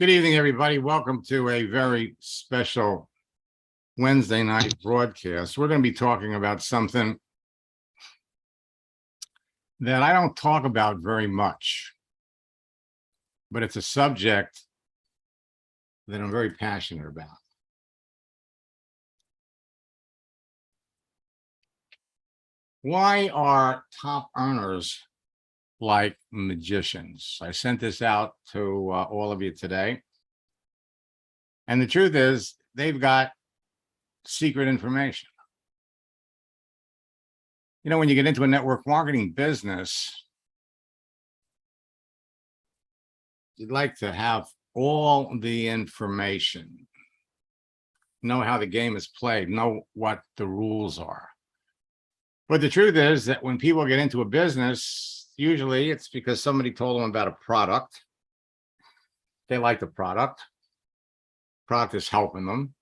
Good evening, everybody. Welcome to a very special Wednesday night broadcast. We're going to be talking about something that I don't talk about very much, but it's a subject that I'm very passionate about. Why are top earners like magicians? I sent this out to all of you today. And the truth is, they've got secret information. You know, when you get into a network marketing business, you'd like to have all the information, know how the game is played, know what the rules are. But the truth is that when people get into a business, usually it's because somebody told them about a product. They like the product. Product is helping them.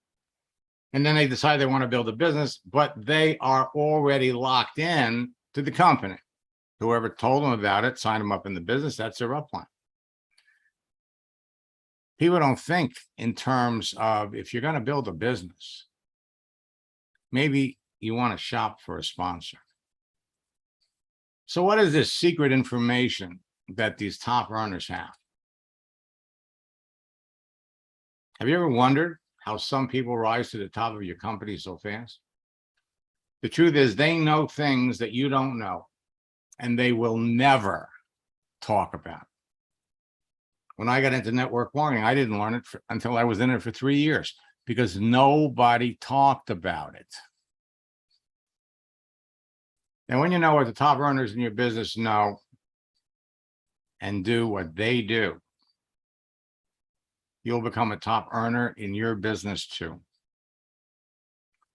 And then they decide they want to build a business, but they are already locked in to the company. Whoever told them about it, signed them up in the business, that's their upline. People don't think in terms of, if you're going to build a business, maybe you want to shop for a sponsor. So what is this secret information that these top earners have? Have you ever wondered how some people rise to the top of your company so fast? The truth is, they know things that you don't know, and they will never talk about it. When I got into network marketing, I didn't learn it until I was in it for 3 years, because nobody talked about it. And when you know what the top earners in your business know and do what they do, you'll become a top earner in your business too.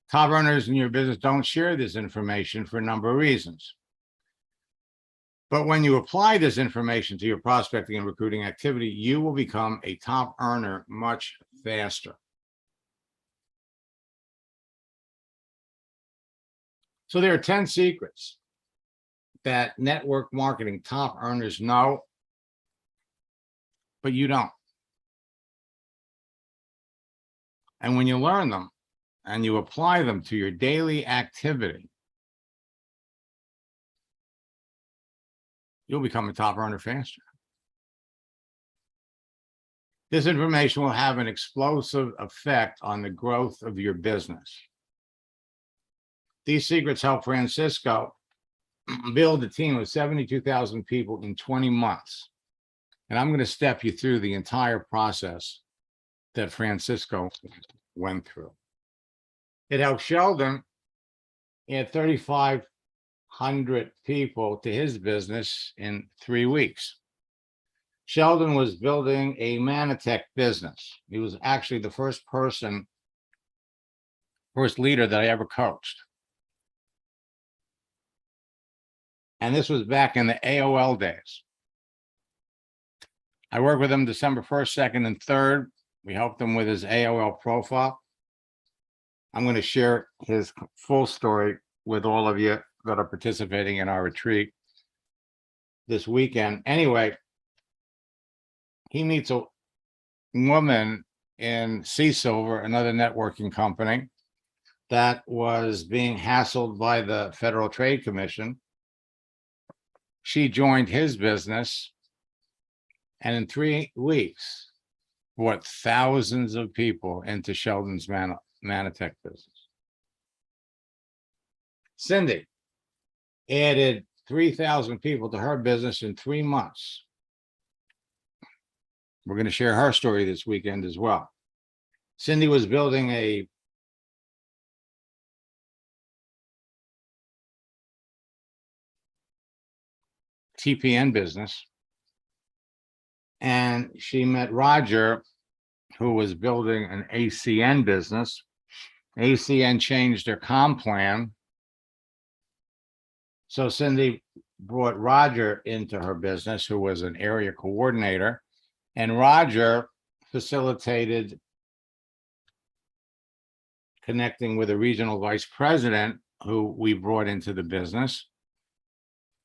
Top earners in your business don't share this information for a number of reasons. But when you apply this information to your prospecting and recruiting activity, you will become a top earner much faster. So there are 10 secrets that network marketing top earners know, but you don't. And when you learn them and you apply them to your daily activity, you'll become a top earner faster. This information will have an explosive effect on the growth of your business. These secrets helped Francisco build a team of 72,000 people in 20 months. And I'm going to step you through the entire process that Francisco went through. It helped Sheldon add 3,500 people to his business in 3 weeks. Sheldon was building a Manatech business. He was actually the first leader that I ever coached. And this was back in the AOL days. I worked with him December 1st, 2nd, and 3rd. We helped him with his AOL profile. I'm going to share his full story with all of you that are participating in our retreat this weekend. Anyway, he meets a woman in Silver, another networking company, that was being hassled by the Federal Trade Commission. She joined his business, and in 3 weeks, brought thousands of people into Sheldon's Manatech business. Cindy added 3,000 people to her business in 3 months. We're going to share her story this weekend as well. Cindy was building a TPN business, and she met Roger, who was building an ACN business. ACN changed their comp plan. So Cindy brought Roger into her business, who was an area coordinator, and Roger facilitated connecting with a regional vice president who we brought into the business.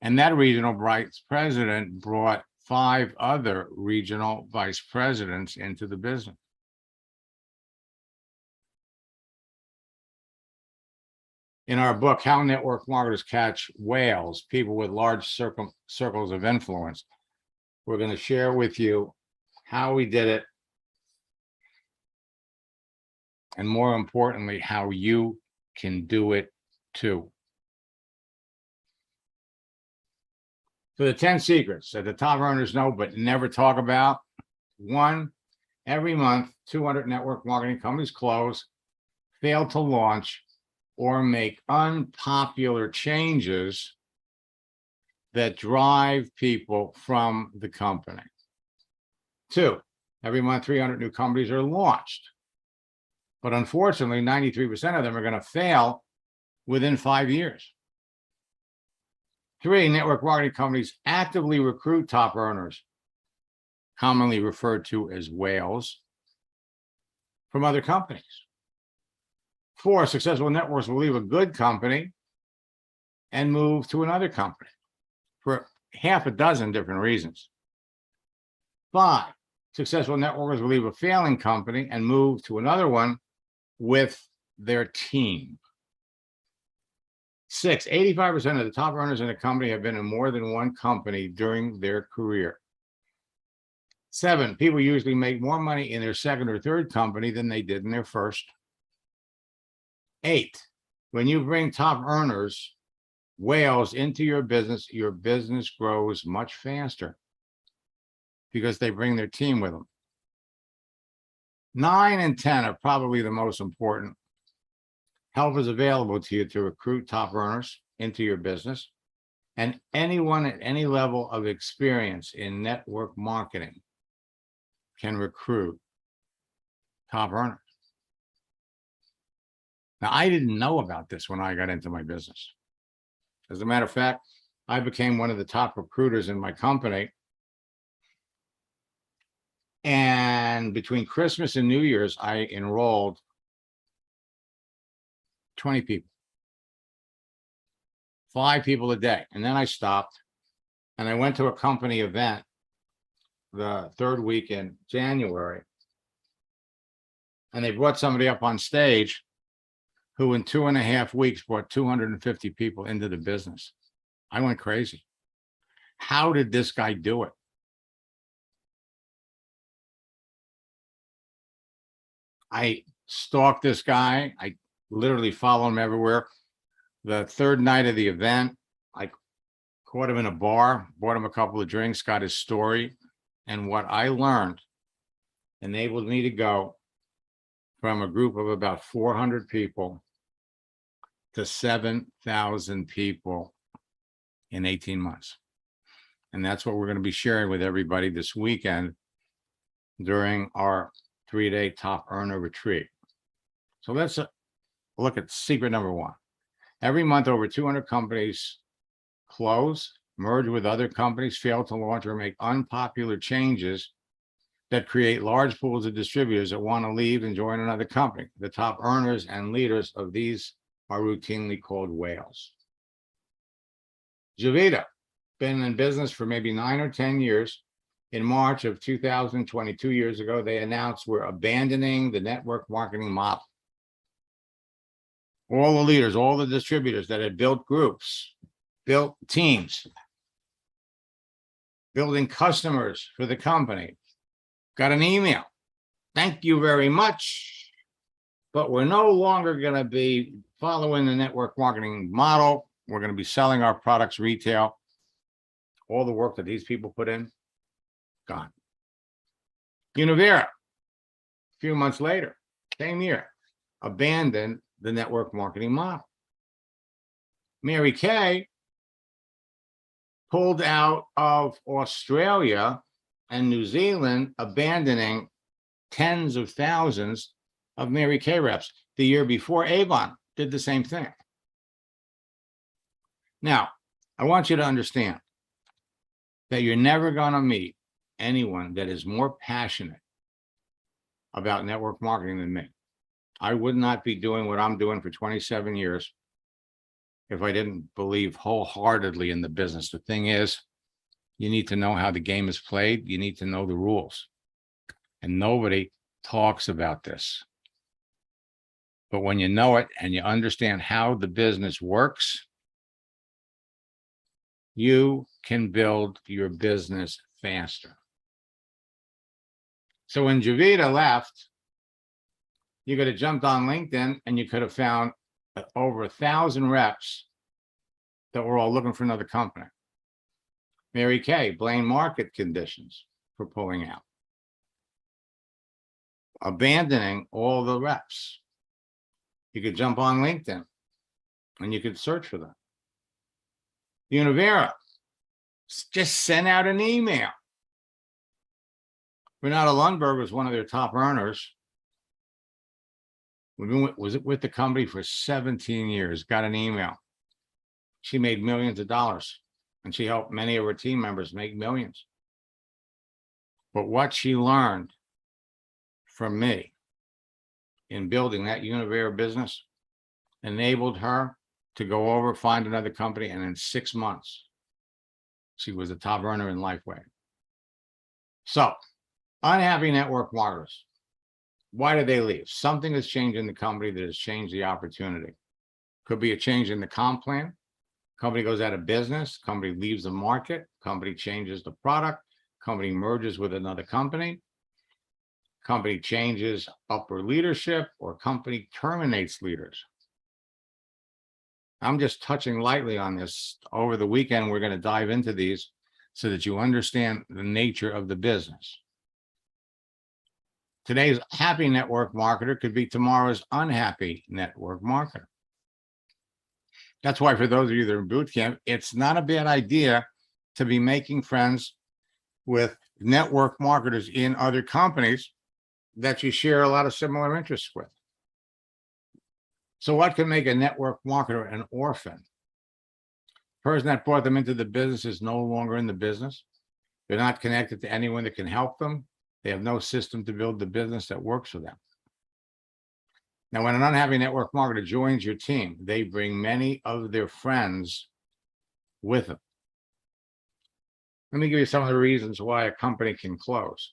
And that regional vice president brought 5 other regional vice presidents into the business. In our book, How Network Marketers Catch Whales, People with Large Circles of Influence, we're going to share with you how we did it, and more importantly, how you can do it too. So the 10 secrets that the top earners know but never talk about. 1, every month, 200 network marketing companies close, fail to launch, or make unpopular changes that drive people from the company. 2, every month, 300 new companies are launched. But unfortunately, 93% of them are going to fail within 5 years. 3, network marketing companies actively recruit top earners, commonly referred to as whales, from other companies. 4, successful networks will leave a good company and move to another company for half a dozen different reasons. 5, successful networkers will leave a failing company and move to another one with their team. 6, 85% of the top earners in a company have been in more than one company during their career. 7, people usually make more money in their second or third company than they did in their first. 8, when you bring top earners, whales, into your business grows much faster because they bring their team with them. 9 and 10 are probably the most important. Help is available to you to recruit top earners into your business, and anyone at any level of experience in network marketing can recruit top earners. Now, I didn't know about this when I got into my business. As a matter of fact, I became one of the top recruiters in my company. And between Christmas and New Year's, I enrolled 20 people, 5 people a day. And then I stopped and I went to a company event the 3rd week in January. And they brought somebody up on stage who in 2.5 weeks brought 250 people into the business. I went crazy. How did this guy do it? I stalked this guy. I literally followed him everywhere. The 3rd night of the event, I caught him in a bar, bought him a couple of drinks, got his story. And what I learned enabled me to go from a group of about 400 people to 7,000 people in 18 months. And that's what we're going to be sharing with everybody this weekend during our 3-day top earner retreat. So let's look at secret number 1. Every month, over 200 companies close, merge with other companies, fail to launch, or make unpopular changes that create large pools of distributors that want to leave and join another company. The top earners and leaders of these are routinely called whales. Javita, been in business for maybe 9 or 10 years. In March of 2020, 2 years ago, they announced we're abandoning the network marketing model. All the leaders, all the distributors that had built groups, built teams, building customers for the company, got an email. Thank you very much, but we're no longer going to be following the network marketing model. We're going to be selling our products retail. All the work that these people put in, gone. Univera, a few months later, same year, abandoned the network marketing model. Mary Kay pulled out of Australia and New Zealand, abandoning tens of thousands of Mary Kay reps. The year before, Avon did the same thing. Now, I want you to understand that you're never going to meet anyone that is more passionate about network marketing than me. I would not be doing what I'm doing for 27 years if I didn't believe wholeheartedly in the business. The thing is, You need to know how the game is played. You need to know the rules. And nobody talks about this. But when you know it and you understand how the business works, you can build your business faster. So when Javita left, you could have jumped on LinkedIn and you could have found over 1,000 reps that were all looking for another company. Mary Kay, blame market conditions for pulling out. Abandoning all the reps. You could jump on LinkedIn and you could search for them. Univera, just send out an email. Renata Lundberg was one of their top earners. Was with the company for 17 years, got an email. She made millions of dollars and she helped many of her team members make millions. But what she learned from me in building that Univera business enabled her to go over, find another company, and in 6 months, she was a top earner in Lifeway. So, unhappy network marketers. Why did they leave? Something has changed in the company that has changed the opportunity. Could be a change in the comp plan. Company goes out of business. Company leaves the market. Company changes the product. Company merges with another company. Company changes upper leadership, or company terminates leaders. I'm just touching lightly on this. Over the weekend, we're going to dive into these so that you understand the nature of the business. Today's happy network marketer could be tomorrow's unhappy network marketer. That's why for those of you that are in boot camp, it's not a bad idea to be making friends with network marketers in other companies that you share a lot of similar interests with. So what can make a network marketer an orphan? The person that brought them into the business is no longer in the business. They're not connected to anyone that can help them. They have no system to build the business that works for them. Now, when an unhappy network marketer joins your team, they bring many of their friends with them. Let me give you some of the reasons why a company can close.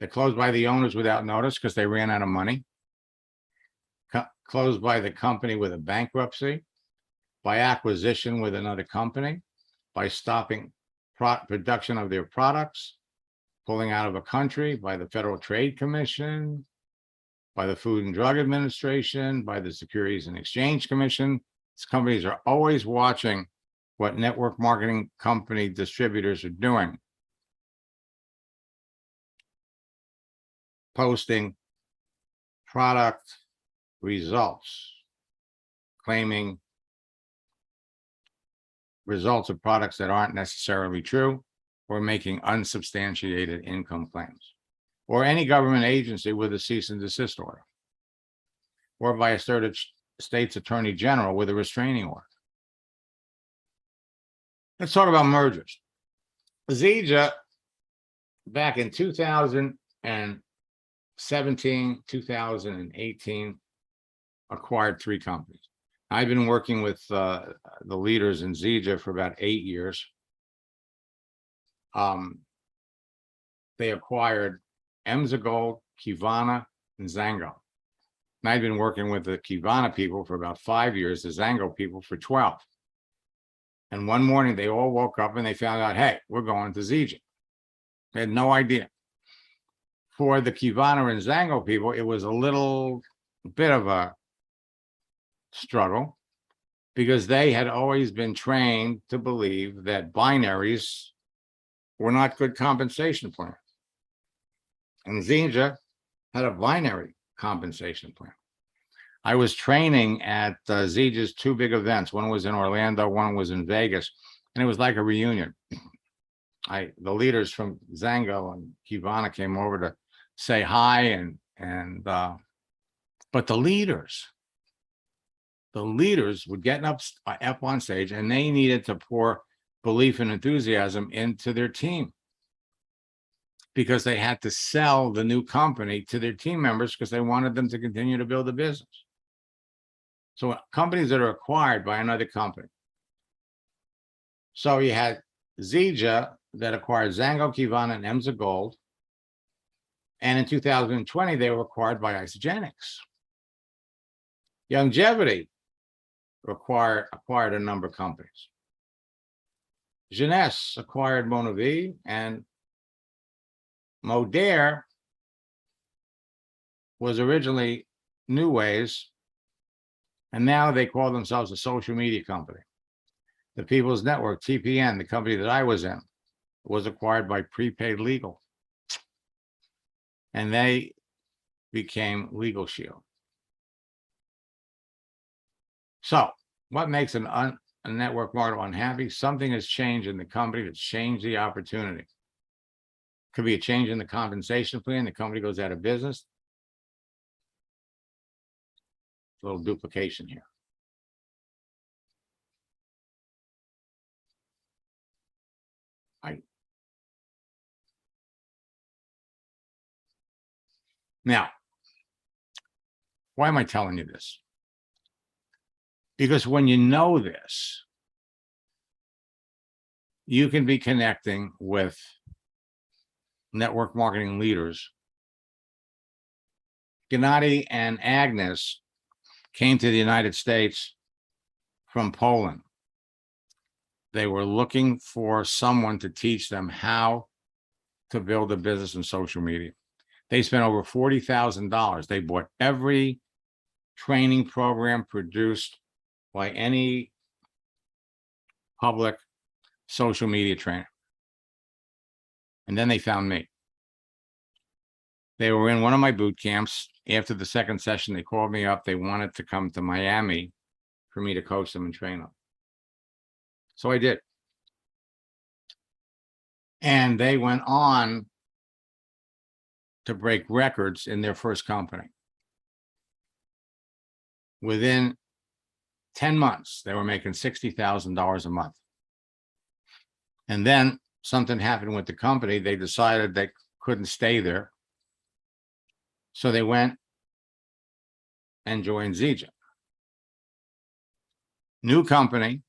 They close by the owners without notice because they ran out of money. Closed by the company with a bankruptcy, by acquisition with another company, by stopping production of their products, pulling out of a country, by the Federal Trade Commission, by the Food and Drug Administration, by the Securities and Exchange Commission. These companies are always watching what network marketing company distributors are doing. Posting product results, claiming results of products that aren't necessarily true, or making unsubstantiated income claims, or any government agency with a cease and desist order, or by a state's attorney general with a restraining order. Let's talk about mergers. Seeger, back in 2017, 2018, acquired 3 companies. I've been working with the leaders in Seeger for about 8 years. They acquired Emza Gold, Kivana, and Zango. And I've been working with the Kivana people for about 5 years, the Zango people for 12. And one morning they all woke up and they found out, hey, we're going to Seeger. They had no idea. For the Kivana and Zango people, it was a little bit of a struggle because they had always been trained to believe that binaries were not good compensation plans. And Seeger had a binary compensation plan. I was training at Seeger's 2 big events. One was in Orlando, one was in Vegas, and it was like a reunion. The leaders from Zango and Kivana came over to say hi, but the leaders would get up on stage and they needed to pour belief and enthusiasm into their team because they had to sell the new company to their team members because they wanted them to continue to build the business. So companies that are acquired by another company. So you had Seeger that acquired Zango, Kivana, and Emza Gold. And in 2020, they were acquired by Isogenics. Longevity acquired a number of companies. Jeunesse acquired Monavie, and Modere was originally New Ways, and now they call themselves a social media company. The People's Network, TPN, the company that I was in, was acquired by Prepaid Legal, and they became Legal Shield. So what makes a network marketer unhappy? Something has changed in the company that's changed the opportunity. Could be a change in the compensation plan. The company goes out of business. A little duplication here. Now, why am I telling you this? Because when you know this, you can be connecting with network marketing leaders. Gennady and Agnes came to the United States from Poland. They were looking for someone to teach them how to build a business in social media. They spent over $40,000. They bought every training program produced by any public social media trainer. And then they found me. They were in one of my boot camps. After the second session, they called me up. They wanted to come to Miami for me to coach them and train them. So I did. And they went on to break records in their first company. Within 10 months, they were making $60,000 a month. And then something happened with the company. They decided they couldn't stay there. So they went and joined Seeger. New company.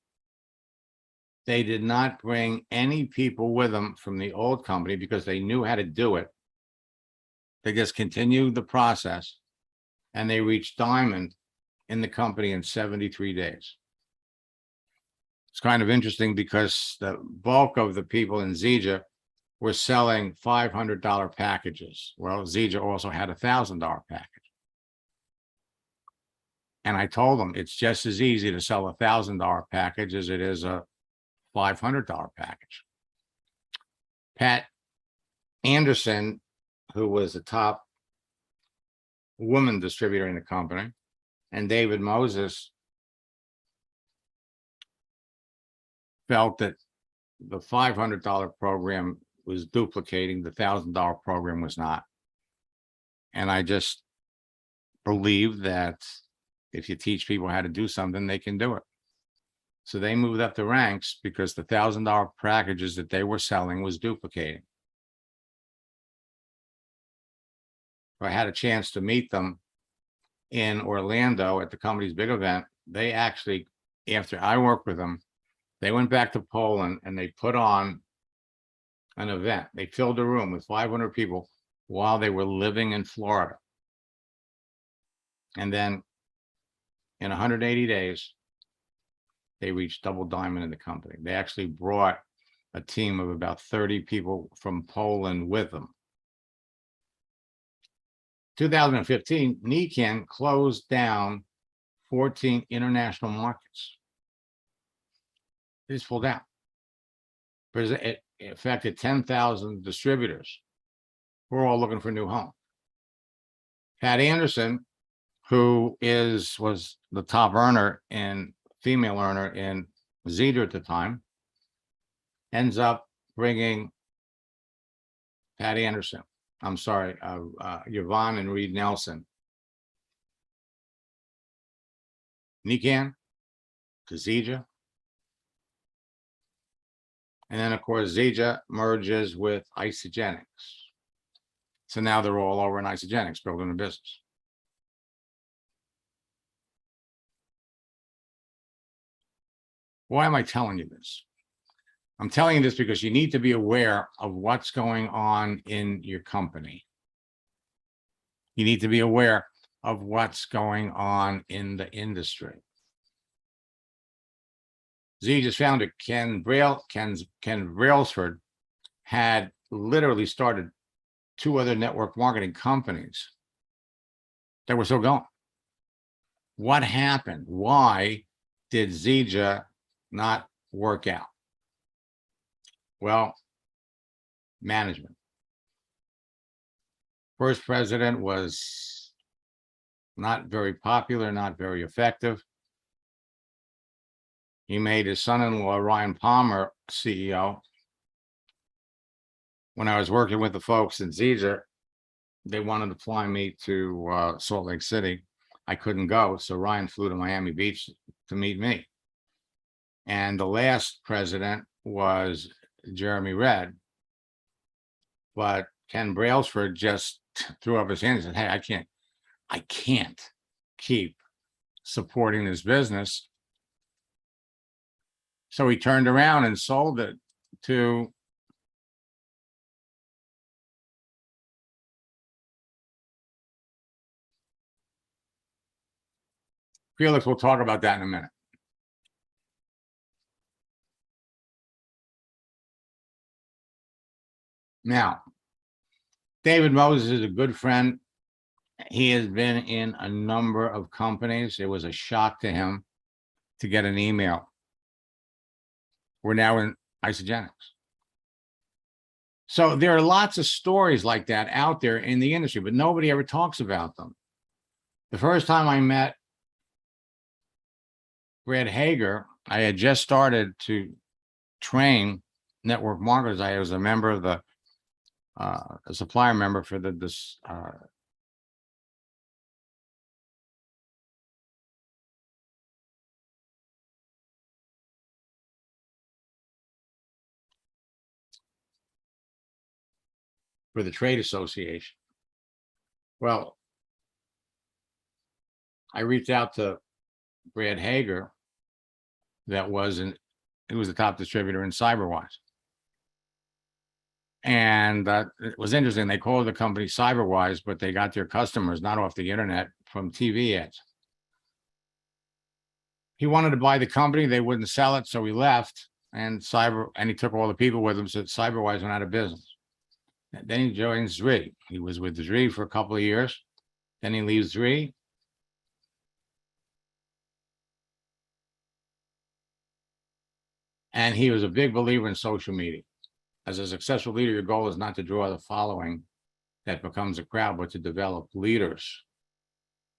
They did not bring any people with them from the old company because they knew how to do it. They just continued the process, and they reached diamond in the company in 73 days. It's kind of interesting because the bulk of the people in Seeger were selling $500 packages. Well, Seeger also had a $1,000 package. And I told them it's just as easy to sell a $1,000 package as it is a $500 package. Pat Anderson, who was the top woman distributor in the company, and David Moses felt that the $500 program was duplicating, the $1,000 program was not. And I just believe that if you teach people how to do something, they can do it. So they moved up the ranks because the $1,000 packages that they were selling was duplicating. I had a chance to meet them in Orlando at the company's big event. They actually, after I worked with them, they went back to Poland and they put on an event. They filled a room with 500 people while they were living in Florida. And then in 180 days, they reached double diamond in the company. They actually brought a team of about 30 people from Poland with them. 2015, Nikan closed down 14 international markets. They just pulled out. It affected 10,000 distributors. We're all looking for a new home. Pat Anderson, who was the top female earner in Seeger at the time, ends up bringing Pat Anderson. I'm sorry, Yvonne and Reed Nelson. Nikan to Seeger. And then, of course, Seeger merges with Isogenics. So now they're all over in Isogenics, building a business. Why am I telling you this? I'm telling you this because you need to be aware of what's going on in your company. You need to be aware of what's going on in the industry. Z just found it. Ken Brailsford had literally started 2 other network marketing companies that were still going. What happened? Why did Zija not work out? Well, management. First president was not very popular, not very effective. He made his son-in-law, Ryan Palmer, CEO. When I was working with the folks in Zija, they wanted to fly me to Salt Lake City. I couldn't go, so Ryan flew to Miami Beach to meet me. And the last president was Jeremy Redd. But Ken Brailsford just threw up his hands and said, hey, I can't keep supporting this business. So he turned around and sold it to Felix. We'll talk about that in a minute. Now, David Moses is a good friend. He has been in a number of companies. It was a shock to him to get an email. We're now in Isagenix. So there are lots of stories like that out there in the industry, but nobody ever talks about them. The first time I met Brad Hager, I had just started to train network marketers. I was a member of the a supplier member for for the trade association. Well, I reached out to Brad Hager. He was the top distributor in CyberWise. And it was interesting. They called the company CyberWise, but they got their customers not off the internet, from TV ads. He wanted to buy the company. They wouldn't sell it, so he left. And he took all the people with him, so CyberWise went out of business. Then he joined Zri. He was with Zri for a couple of years. Then he leaves Zri. And he was a big believer in social media. As a successful leader, your goal is not to draw the following that becomes a crowd, but to develop leaders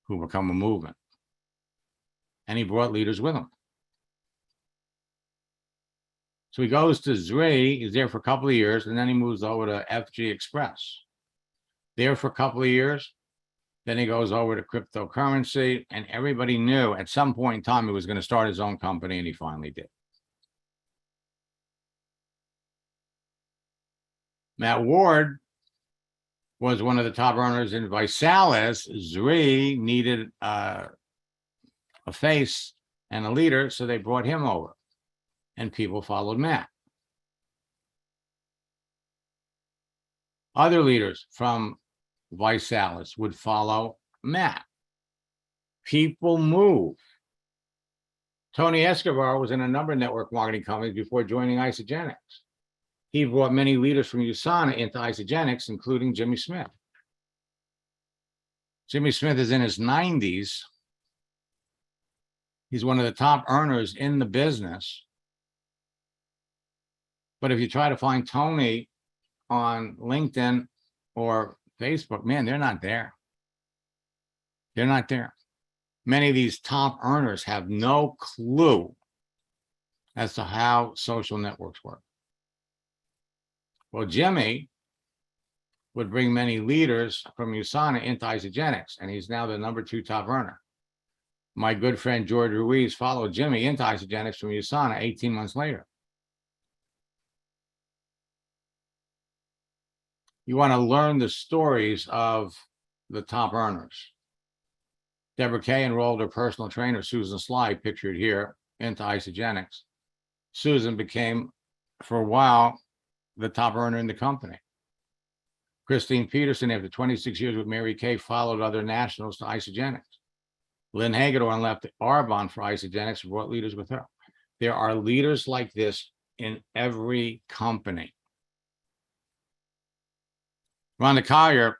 who become a movement. And he brought leaders with him. So he goes to Zri, he's there for a couple of years, and then he moves over to FG Express. There for a couple of years, then he goes over to cryptocurrency, and everybody knew at some point in time he was going to start his own company, and he finally did. Matt Ward was one of the top earners in Visalis. Zri needed a face and a leader, so they brought him over, and people followed Matt. Other leaders from Visalis would follow Matt. People move. Tony Escobar was in a number of network marketing companies before joining Isagenix. He brought many leaders from USANA into Isagenix, including Jimmy Smith. Jimmy Smith is in his 90s. He's one of the top earners in the business. But if you try to find Tony on LinkedIn or Facebook, man, they're not there. They're not there. Many of these top earners have no clue as to how social networks work. Well, Jimmy would bring many leaders from USANA into Isagenix, and he's now the #2 top earner. My good friend George Ruiz followed Jimmy into Isagenix from USANA 18 months later. You want to learn the stories of the top earners. Deborah Kay enrolled her personal trainer, Susan Sly, pictured here, into Isagenix. Susan became for a while, the top earner in the company. Christine Peterson, after 26 years with Mary Kay, followed other nationals to Isogenics. Lynn Hagedorn left Arbonne for Isogenics and brought leaders with her. There are leaders like this in every company. Rhonda Collier,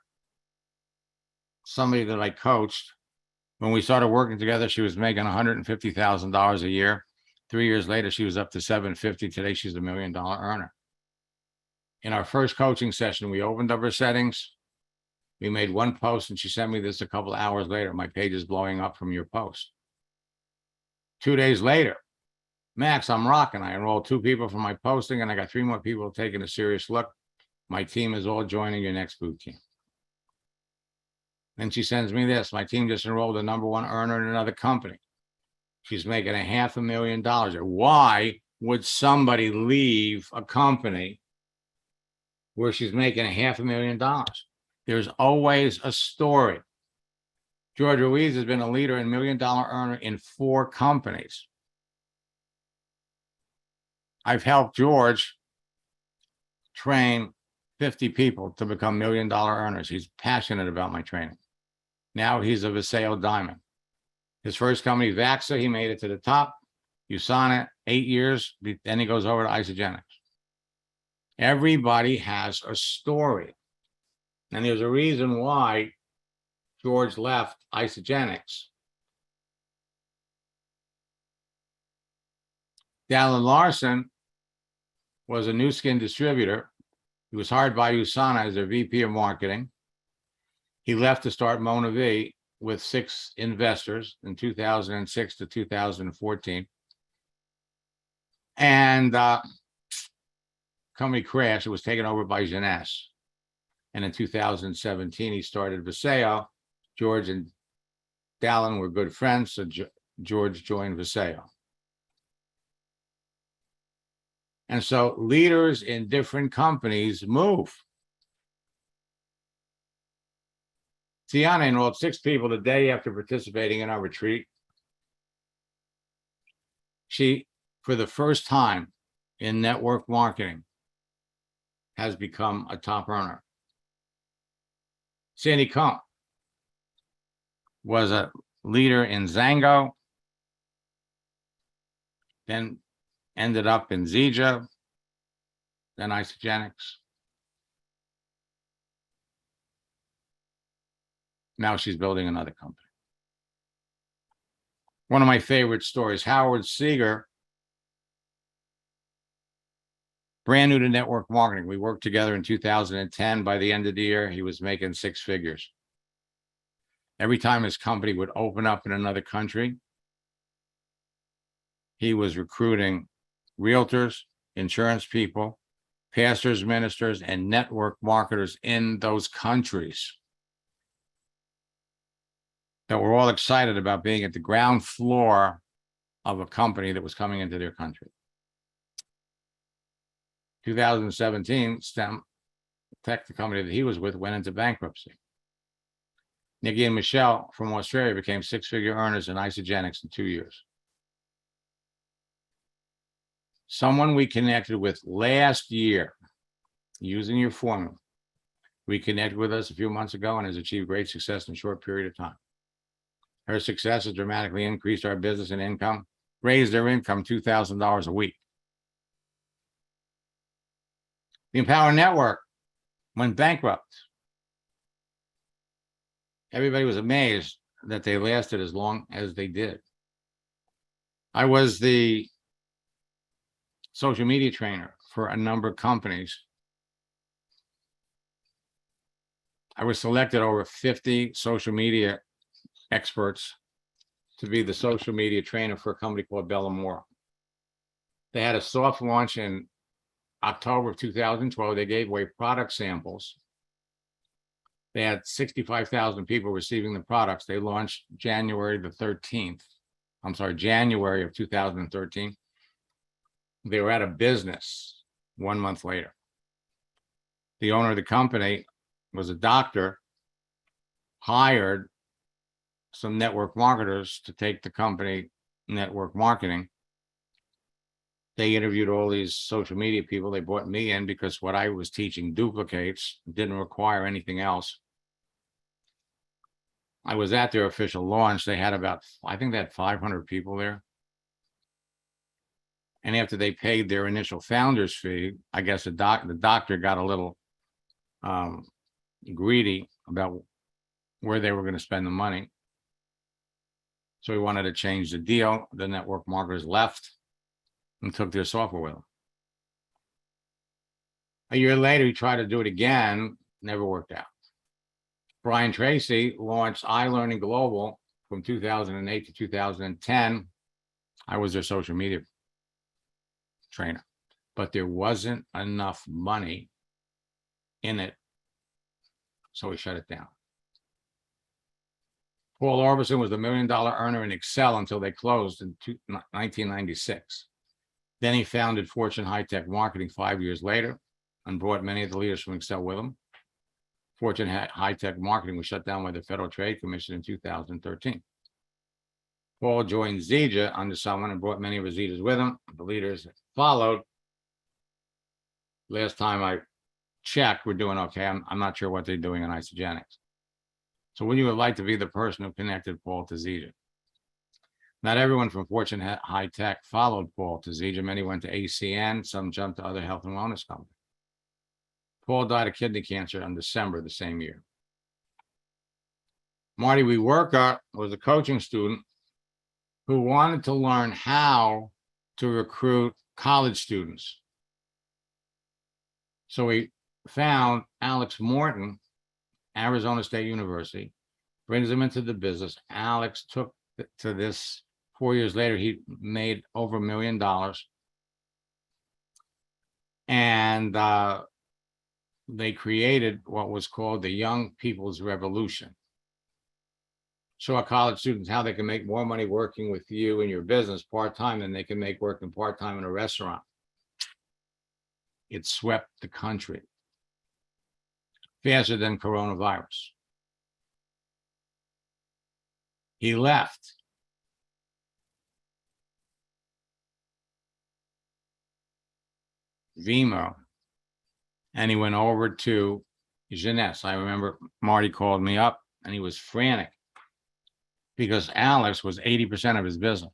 somebody that I coached, when we started working together, she was making $150,000 a year. 3 years later, she was up to $750,000. Today, she's $1 million earner. In our first coaching session, we opened up her settings. We made one post, and she sent me this a couple of hours later. My page is blowing up from your post. 2 days later, Max, I'm rocking. I enrolled 2 people from my posting, and I got 3 more people taking a serious look. My team is all joining your next boot camp. Then she sends me this. My team just enrolled a #1 earner in another company. She's making $500,000. Why would somebody leave a company where she's making $500,000? There's always a story. George Ruiz has been a leader and $1 million earner in 4 companies. I've helped George train 50 people to become $1 million earners. He's passionate about my training. Now he's a Viseo Diamond. His first company, Vaxa, he made it to the top. USANA, 8 years. Then he goes over to Isogenics. Everybody has a story. And there's a reason why George left Isogenics. Dallin Larson was a new skin distributor. He was hired by USANA as their VP of marketing. He left to start Mona V with 6 investors in 2006 to 2014. And company crashed. It was taken over by Jeunesse. And in 2017, he started Viseo. George and Dallin were good friends, so George joined Viseo. And so leaders in different companies move. Tiana enrolled 6 people the day after participating in our retreat. She, for the first time in network marketing, has become a top earner. Sandy Cohn was a leader in Zango, then ended up in Seeger, then Isogenics. Now she's building another company. One of my favorite stories, Howard Seeger, brand new to network marketing. We worked together in 2010. By the end of the year, he was making 6 figures. Every time his company would open up in another country, he was recruiting realtors, insurance people, pastors, ministers, and network marketers in those countries that were all excited about being at the ground floor of a company that was coming into their country. 2017, STEM Tech, the company that he was with, went into bankruptcy. Nikki and Michelle from Australia became 6-figure earners in Isogenics in 2 years. Someone we connected with last year, using your formula, reconnected with us a few months ago and has achieved great success in a short period of time. Her success has dramatically increased our business and income, raised their income $2,000 a week. The Empower Network went bankrupt. Everybody was amazed that they lasted as long as they did. I was the social media trainer for a number of companies. I was selected over 50 social media experts to be the social media trainer for a company called Bellamora. They had a soft launch in October of 2012. They gave away product samples. They had 65,000 people receiving the products. They launched January of 2013. They were out of business 1 month later. The owner of the company was a doctor, hired some network marketers to take the company network marketing. They interviewed all these social media people. They brought me in because what I was teaching duplicates, didn't require anything else. I was at their official launch. They had I think they had 500 people there. And after they paid their initial founder's fee, I guess the doctor got a little greedy about where they were going to spend the money. So he wanted to change the deal. The network marketers left and took their software with them. A year later, he tried to do it again, never worked out. Brian Tracy launched iLearning Global from 2008 to 2010. I was their social media trainer, but there wasn't enough money in it, so he shut it down. Paul Orphan was the $1 million earner in Excel until they closed in 1996. Then he founded Fortune High Tech Marketing 5 years later and brought many of the leaders from Excel with him. Fortune High Tech Marketing was shut down by the Federal Trade Commission in 2013. Paul joined Seeger under someone and brought many of his leaders with him. The leaders followed. Last time I checked, we're doing okay. I'm not sure what they're doing in Isogenics. So would you have liked to be the person who connected Paul to Seeger? Not everyone from Fortune High Tech followed Paul to Seeger. Many went to ACN. Some jumped to other health and wellness companies. Paul died of kidney cancer in December the same year. Marty Weworka was a coaching student who wanted to learn how to recruit college students. So he found Alex Morton, Arizona State University, brings him into the business. Alex took to this 4 years later. He made over $1 million. And they created what was called the Young People's Revolution. Show our college students how they can make more money working with you in your business part-time than they can make working part-time in a restaurant. It swept the country faster than coronavirus. He left. Vimeo, and he went over to Jeunesse. I remember Marty called me up and he was frantic because Alex was 80% of his business.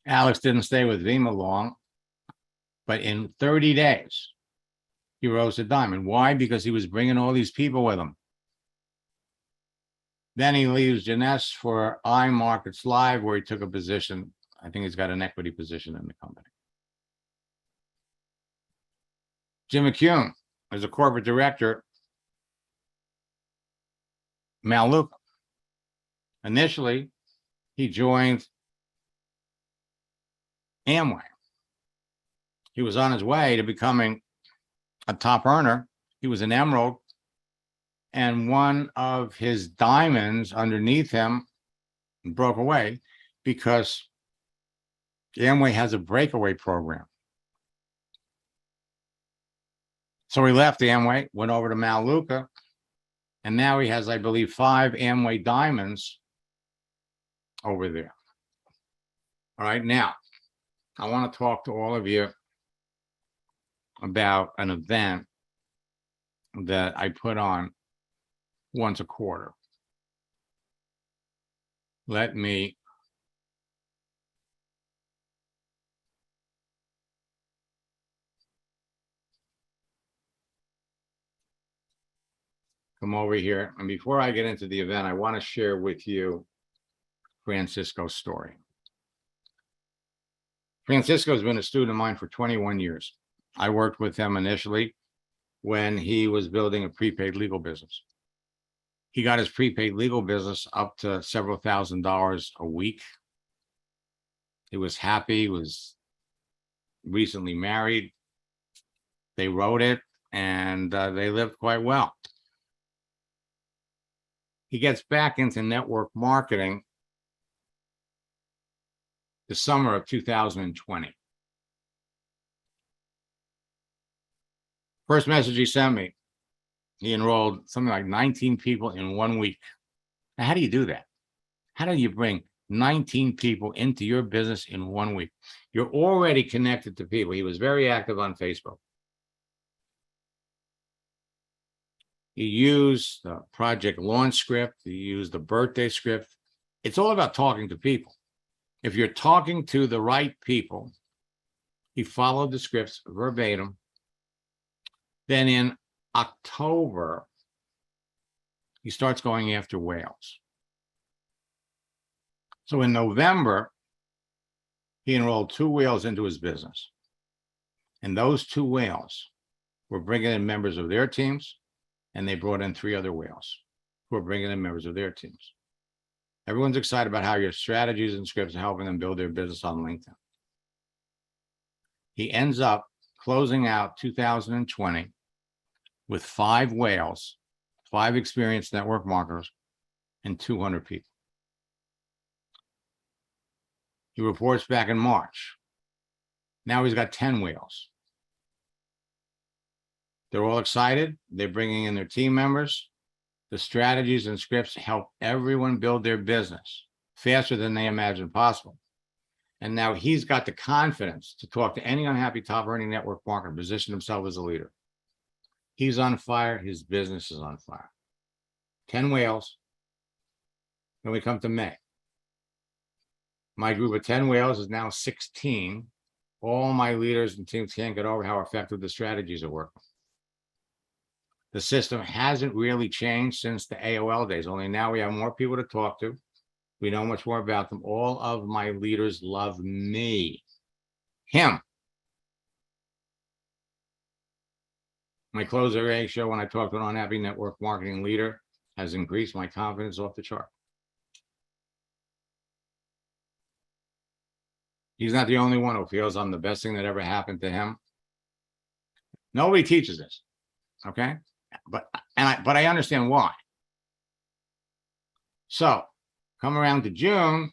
Alex didn't stay with Vimeo long, but in 30 days, he rose to diamond. Why? Because he was bringing all these people with him. Then he leaves Jeunesse for iMarkets Live, where he took a position. I think he's got an equity position in the company. Jim McCune is a corporate director, Maluka. Initially, he joined Amway. He was on his way to becoming a top earner. He was an emerald, and one of his diamonds underneath him broke away because Amway has a breakaway program. So he left Amway, went over to Maluka, and now he has, I believe, 5 Amway diamonds over there. All right, now, I want to talk to all of you about an event that I put on once a quarter. Let me come over here. And before I get into the event, I want to share with you Francisco's story. Francisco's been a student of mine for 21 years. I worked with him initially when he was building a prepaid legal business. He got his prepaid legal business up to several $1,000s a week. He was happy, was recently married. They wrote it and they lived quite well. He gets back into network marketing the summer of 2020. First message he sent me, he enrolled something like 19 people in 1 week. Now, how do you do that? How do you bring 19 people into your business in 1 week. You're already connected to people. He was very active on Facebook. He used the project launch script. He used the birthday script. It's all about talking to people. If you're talking to the right people, he followed the scripts verbatim. Then in October, he starts going after whales. So in November, he enrolled 2 whales into his business. And those 2 whales were bringing in members of their teams, and they brought in 3 other whales who are bringing in members of their teams. Everyone's excited about how your strategies and scripts are helping them build their business on LinkedIn. He ends up closing out 2020 with 5 whales, 5 experienced network marketers, and 200 people. He reports back in March. Now he's got 10 whales. They're all excited. They're bringing in their team members. The strategies and scripts help everyone build their business faster than they imagined possible. And now he's got the confidence to talk to any unhappy top earning network marketer, position himself as a leader. He's on fire. His business is on fire. 10 whales. Then we come to May. My group of 10 whales is now 16. All my leaders and teams can't get over how effective the strategies are working. The system hasn't really changed since the AOL days, only now we have more people to talk to. We know much more about them. All of my leaders love me. Him. My closer ratio when I talk to an unhappy network marketing leader has increased. My confidence off the chart. He's not the only one who feels I'm the best thing that ever happened to him. Nobody teaches this, okay? But I understand why. So, come around to June,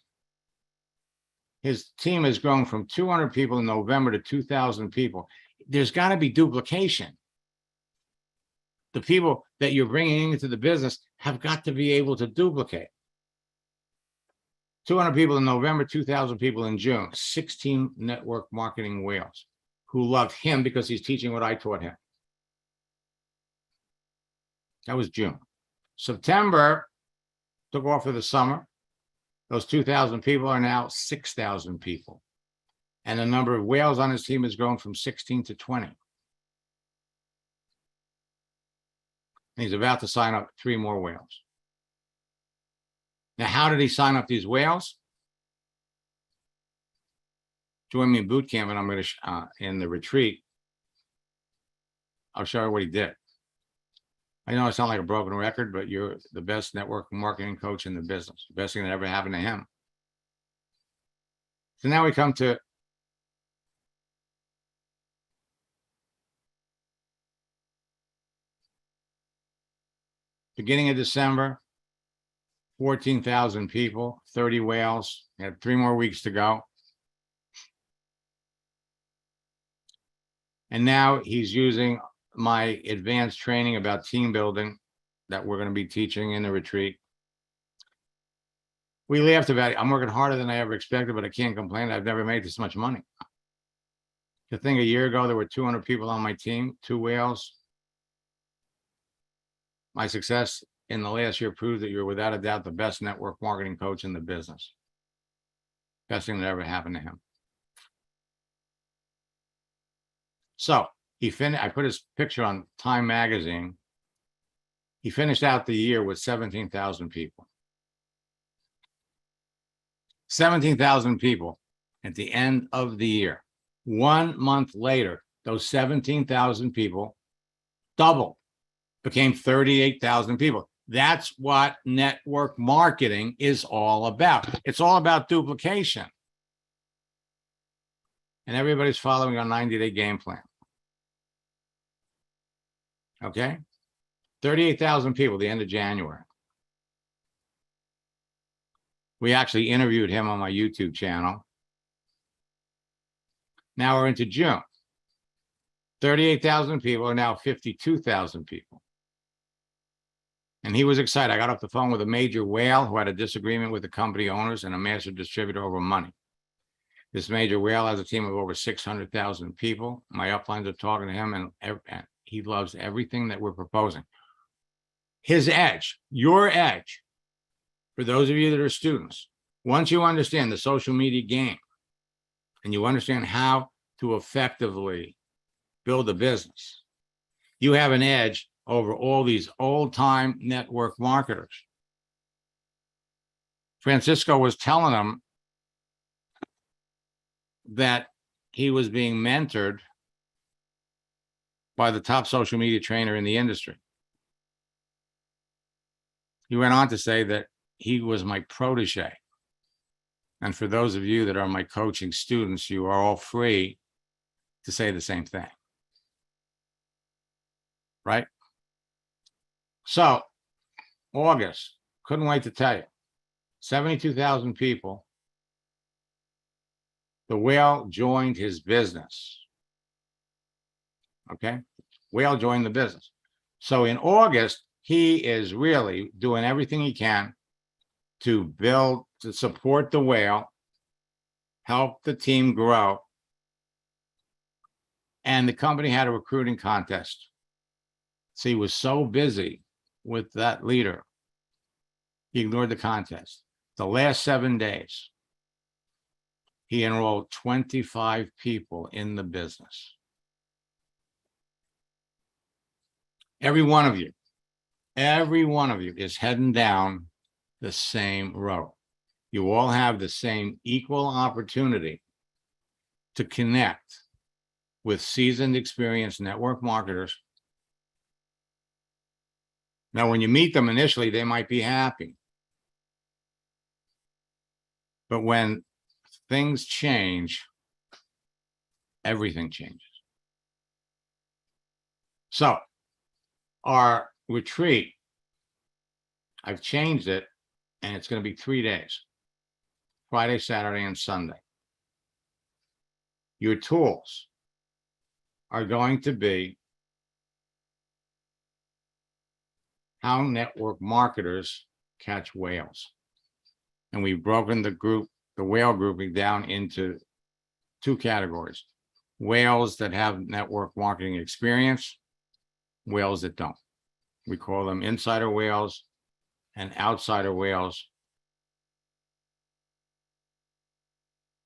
his team has grown from 200 people in November to 2,000 people. There's got to be duplication. The people that you're bringing into the business have got to be able to duplicate. 200 people in November, 2,000 people in June, 16 network marketing whales who loved him because he's teaching what I taught him. That was June. September took off for the summer. Those 2,000 people are now 6,000 people. And the number of whales on his team has grown from 16 to 20. And he's about to sign up 3 more whales. Now, how did he sign up these whales? Join me in boot camp, and I'm going to, in the retreat, I'll show you what he did. I know I sound like a broken record, but you're the best network marketing coach in the business. The best thing that ever happened to him. So now we come to beginning of December, 14,000 people, 30 whales. We had 3 more weeks to go. And now he's using my advanced training about team building that we're going to be teaching in the retreat. We laughed about it. I'm working harder than I ever expected, but I can't complain. I've never made this much money. The thing, a year ago, there were 200 people on my team, 2 whales. My success in the last year proves that you're without a doubt the best network marketing coach in the business. Best thing that ever happened to him. So I put his picture on Time magazine. He finished out the year with 17,000 people. 17,000 people at the end of the year. 1 month later, those 17,000 people doubled, became 38,000 people. That's what network marketing is all about. It's all about duplication. And everybody's following our 90-day game plan. Okay? 38,000 people at the end of January. We actually interviewed him on my YouTube channel. Now we're into June. 38,000 people are now 52,000 people. And he was excited. I got off the phone with a major whale who had a disagreement with the company owners and a master distributor over money. This major whale has a team of over 600,000 people. My uplines are talking to him, and he loves everything that we're proposing. His edge, your edge, for those of you that are students, once you understand the social media game and you understand how to effectively build a business, you have an edge over all these old-time network marketers. Francisco was telling them that he was being mentored by the top social media trainer in the industry. He went on to say that he was my protege. And for those of you that are my coaching students, you are all free to say the same thing. Right? So, August, couldn't wait to tell you, 72,000 people. The whale joined his business. Okay? Whale joined the business. So in August, he is really doing everything he can to build, to support the whale, help the team grow. And the company had a recruiting contest. So he was so busy with that leader, he ignored the contest. The last 7 days, he enrolled 25 people in the business. Every one of you is heading down the same road. You all have the same equal opportunity to connect with seasoned, experienced network marketers. Now, when you meet them initially, they might be happy. But when things change, everything changes. So, our retreat, I've changed it, and it's going to be 3 days, Friday, Saturday, and Sunday. Your tools are going to be how network marketers catch whales. And we've broken the whale grouping down into 2 categories: whales that have network marketing experience, whales that don't. We call them insider whales and outsider whales.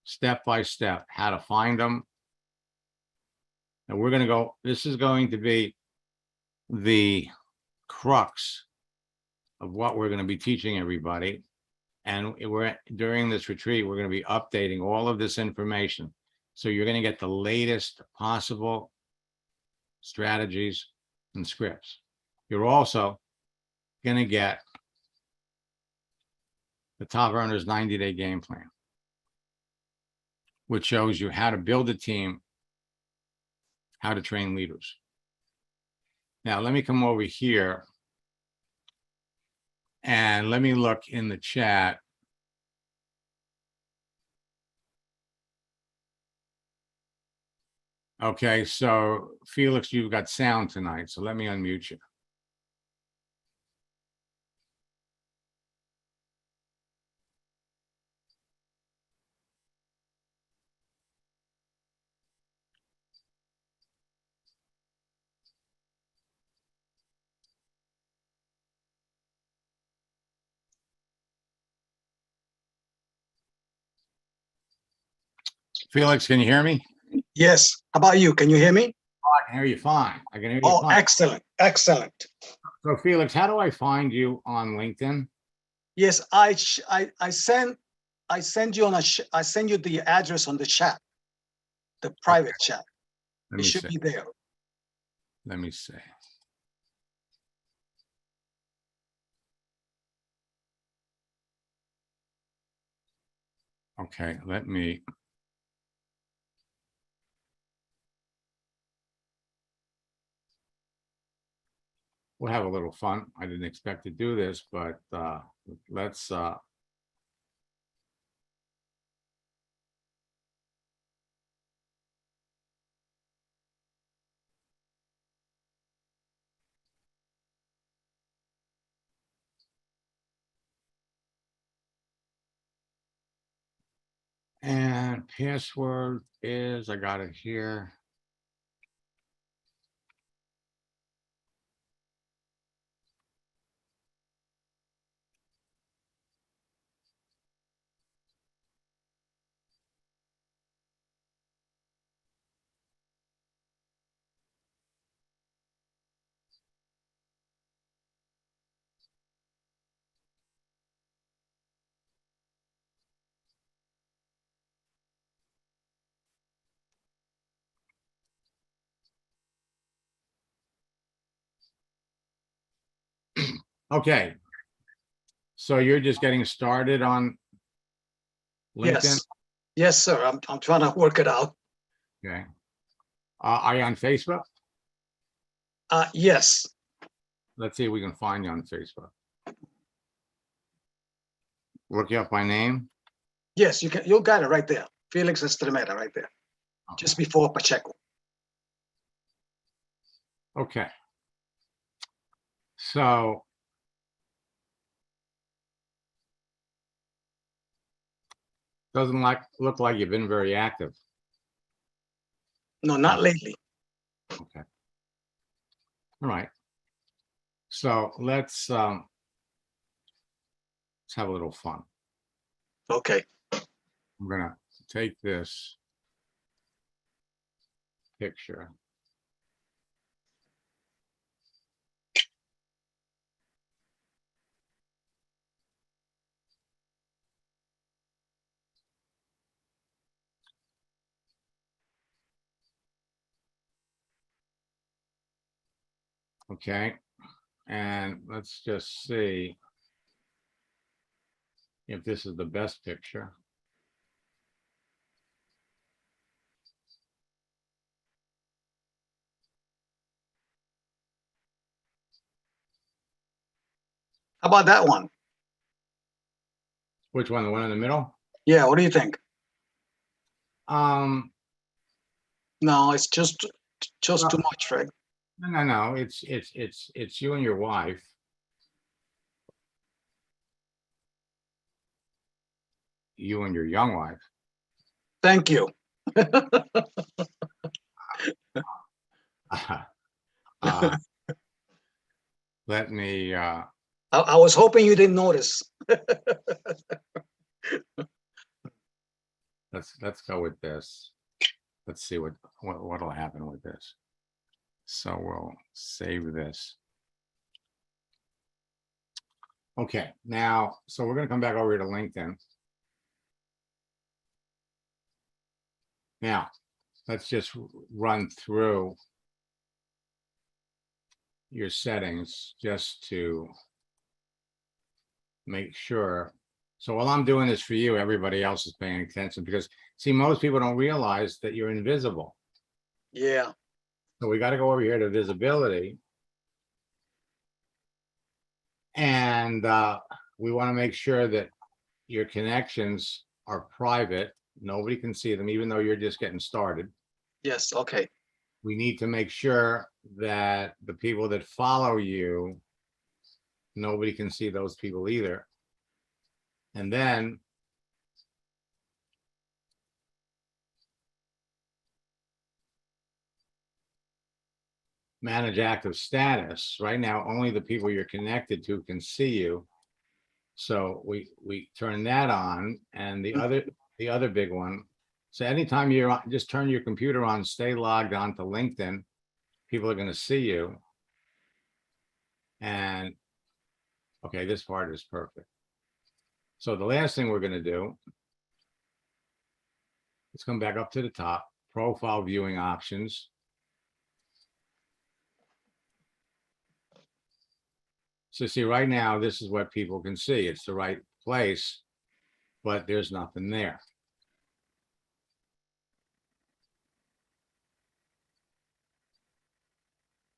Step by step, how to find them. And we're going to go, this is going to be the crux of what we're going to be teaching everybody. And during this retreat, we're going to be updating all of this information. So you're going to get the latest possible strategies and scripts. You're also going to get the Top Earners 90-day game plan, which shows you how to build a team, how to train leaders. Now, let me come over here and let me look in the chat. Okay, so Felix, you've got sound tonight, so let me unmute you. Felix, can you hear me? Yes. How about you? Can you hear me? Oh, I can hear you fine. I can hear you fine. Excellent. Excellent. So Felix, how do I find you on LinkedIn? Yes, I send you I send you the address on the chat, the private chat. It should be there. Let me see. Okay, we'll have a little fun. I didn't expect to do this, but let's password is, I got it here. Okay. So you're just getting started on LinkedIn? Yes. Yes, sir. I'm trying to work it out. Okay. Are you on Facebook? Yes. Let's see if we can find you on Facebook. Look you up by name. Yes, you got it right there. Felix Estremera right there. Just before Pacheco. Okay. So doesn't look like you've been very active. No, not lately. Okay. All right. So let's have a little fun. Okay. I'm gonna take this picture. Okay. And let's just see if this is the best picture. How about that one? Which one? The one in the middle? Yeah, what do you think? Um, No, it's just well, too much, right? no. It's you and your wife. You and your young wife. Thank you. Let me I was hoping you didn't notice. let's go with this. Let's see what'll happen with this. So we'll save this. Okay, now, so we're gonna come back over to LinkedIn. Now, let's just run through your settings just to make sure. So while I'm doing this for you, everybody else is paying attention because see, most people don't realize that you're invisible. Yeah. So we got to go over here to visibility. And we want to make sure that your connections are private. Nobody can see them, even though you're just getting started. Yes. Okay. We need to make sure that the people that follow you, nobody can see those people either. And then manage active status. Right now, only the people you're connected to can see you. So we turn that on. And the other big one. So anytime you're on, just turn your computer on, stay logged on to LinkedIn. People are going to see you. And okay, this part is perfect. So the last thing we're going to do, let's come back up to the top, profile viewing options. So see, right now, this is what people can see. It's the right place, but there's nothing there.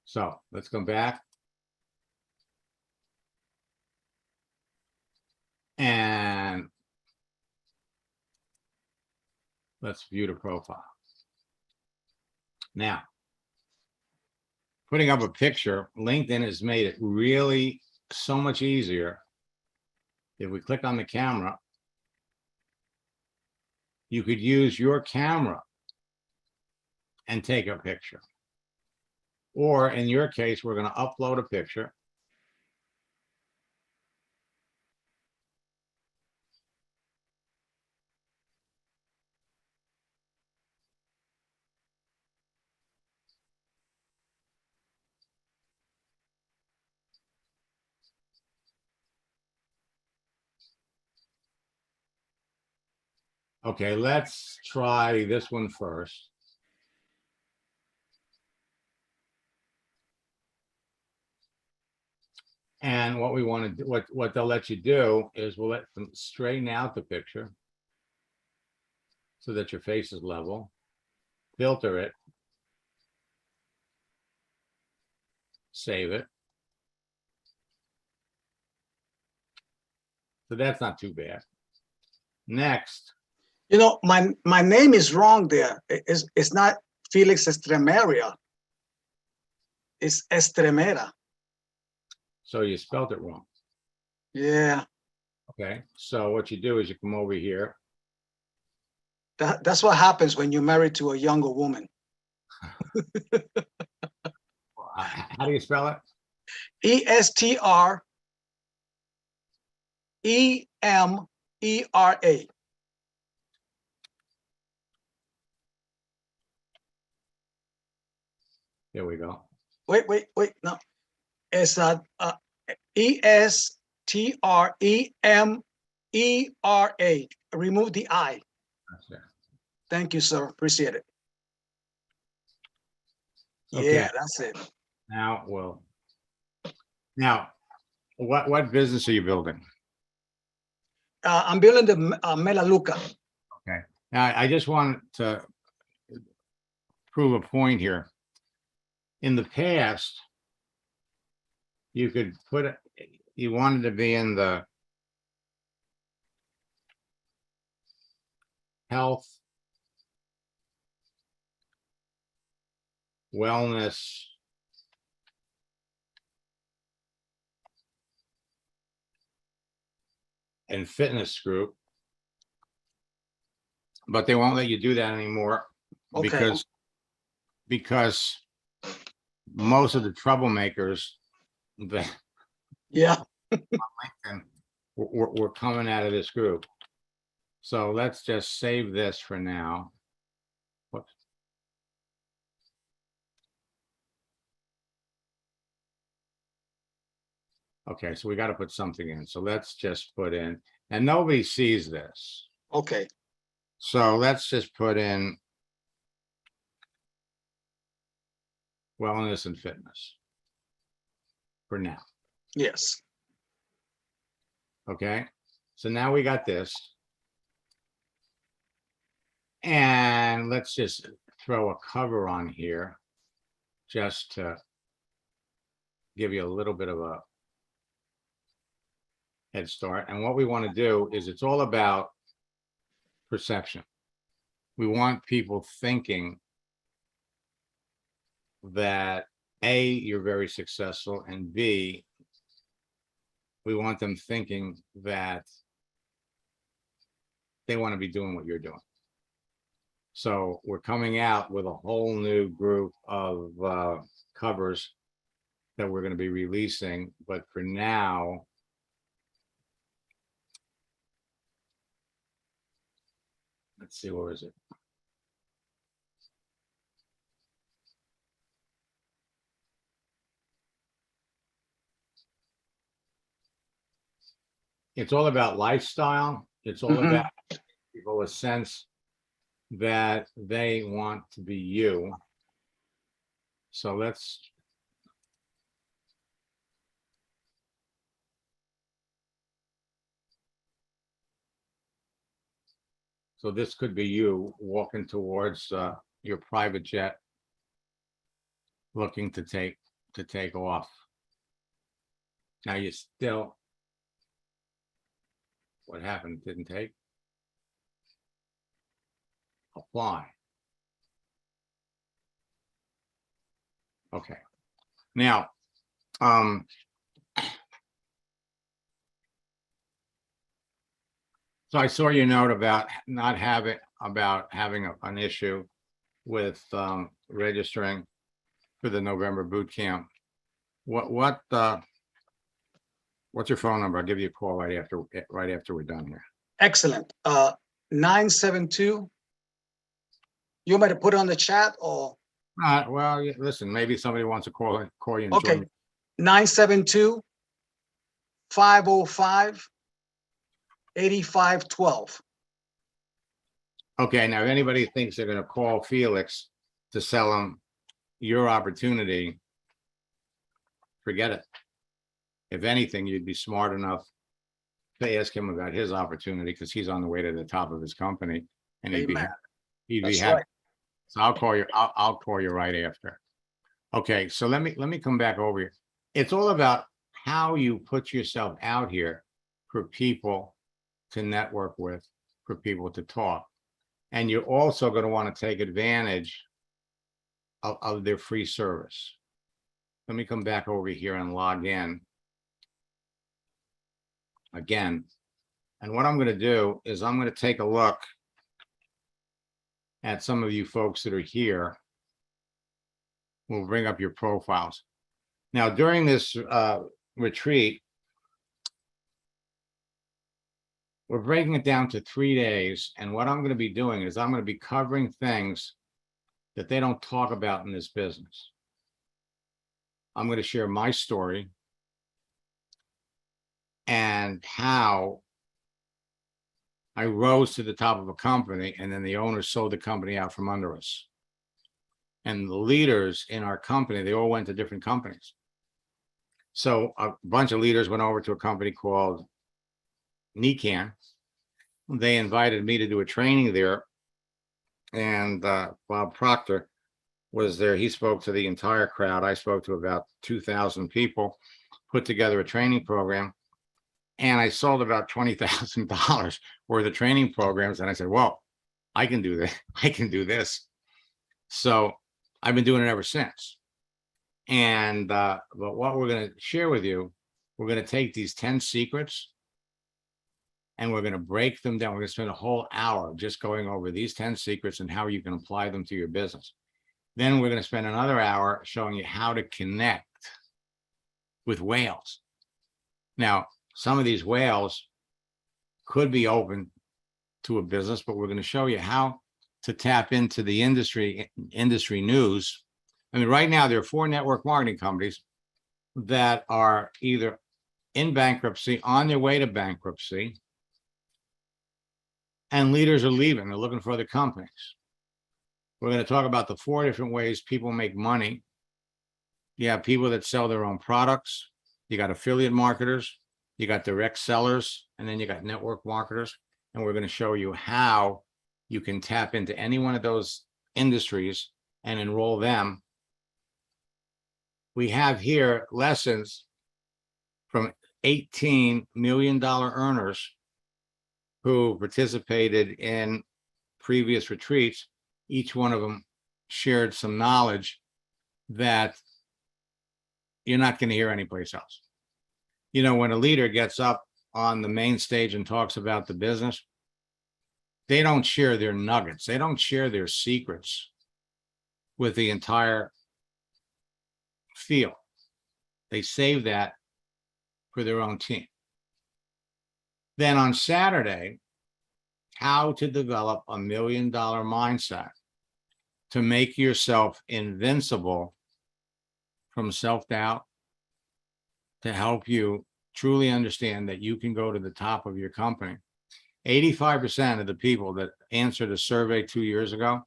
So let's come back. And let's view the profile. Now, putting up a picture, LinkedIn has made it really so much easier. If we click on the camera, you could use your camera and take a picture. Or in your case, we're going to upload a picture. Okay, let's try this one first. And what we want to do, what they'll let you do is we'll let them straighten out the picture so that your face is level, filter it, save it. So that's not too bad. Next, You know, my name is wrong there. It's not Felix Estremera. It's Estremera. so you spelled it wrong. Yeah, Okay, so what you do is you come over here. that's what happens when you're married to a younger woman. How do you spell it? Estremera. There we go. Wait. No, it's Estremera. Remove the I. That's it. Thank you, sir. Appreciate it. Okay. Yeah, that's it. Now, what business are you building? I'm building the Melaleuca. Okay. Now, I just want to prove a point here. In the past, you could put it, you wanted to be in the health, wellness, and fitness group, but they won't let you do that anymore Okay. because most of the troublemakers that Yeah. were coming out of this group. So let's just save this for now. Whoops. Okay, so we got to put something in. So let's just put in, and nobody sees this. Okay. So let's just put in wellness and fitness for now. Yes. Okay, so now we got this. And let's just throw a cover on here just to give you a little bit of a head start. And what we want to do is it's all about perception. We want people thinking that A, you're very successful, and B, we want them thinking that they want to be doing what you're doing. So we're coming out with a whole new group of covers that we're going to be releasing. But for now, let's see, where is it? It's all about lifestyle. It's all about people a sense that they want to be you. So let's so this could be you walking towards your private jet, looking to take off. Now you still, what happened? Didn't take. Apply. Okay. Now, so I saw your note about not having about having an issue with registering for the November boot camp. What's your phone number? I'll give you a call right after we're done here. Excellent. 972. You want me to put it on the chat or? Well, listen, maybe somebody wants to call you and Okay. join. 972 505 8512. Okay, now if anybody thinks they're gonna call Felix to sell him your opportunity, forget it. If anything, you'd be smart enough to ask him about his opportunity, because he's on the way to the top of his company, and he'd be Amen. That's happy. right. So I'll call you. I'll call you right after. Okay, so let me come back over here. It's all about how you put yourself out here for people to network with, for people to talk. And you're also going to want to take advantage of their free service. Let me come back over here and log in again. And what I'm going to do is I'm going to take a look at some of you folks that are here. We'll bring up your profiles. Now, during this retreat, we're breaking it down to 3 days. And what I'm going to be doing is I'm going to be covering things that they don't talk about in this business. I'm going to share my story and how I rose to the top of a company, and then the owner sold the company out from under us. And the leaders in our company, they all went to different companies. So a bunch of leaders went over to a company called Nican. They invited me to do a training there. And Bob Proctor was there. He spoke to the entire crowd. I spoke to about 2,000 people, put together a training program. And I sold about $20,000 worth of training programs. And I said, well, I can do this. I can do this. So I've been doing it ever since. And but what we're going to share with you, we're going to take these 10 secrets and we're going to break them down. We're going to spend a whole hour just going over these 10 secrets and how you can apply them to your business. Then we're going to spend another hour showing you how to connect with whales. Now, some of these whales could be open to a business, but we're going to show you how to tap into the industry news. I mean, right now, there are 4 network marketing companies that are either in bankruptcy, on their way to bankruptcy, and leaders are leaving. They're looking for other companies. We're going to talk about the 4 different ways people make money. You have people that sell their own products. You got affiliate marketers. You got direct sellers, and then you got network marketers. And we're going to show you how you can tap into any one of those industries and enroll them. We have here lessons from $18 million earners who participated in previous retreats. Each one of them shared some knowledge that you're not going to hear anyplace else. You know, when a leader gets up on the main stage and talks about the business, they don't share their nuggets. They don't share their secrets with the entire field. They save that for their own team. Then on Saturday, how to develop $1 million mindset to make yourself invincible from self-doubt, to help you truly understand that you can go to the top of your company. 85% of the people that answered a survey 2 years ago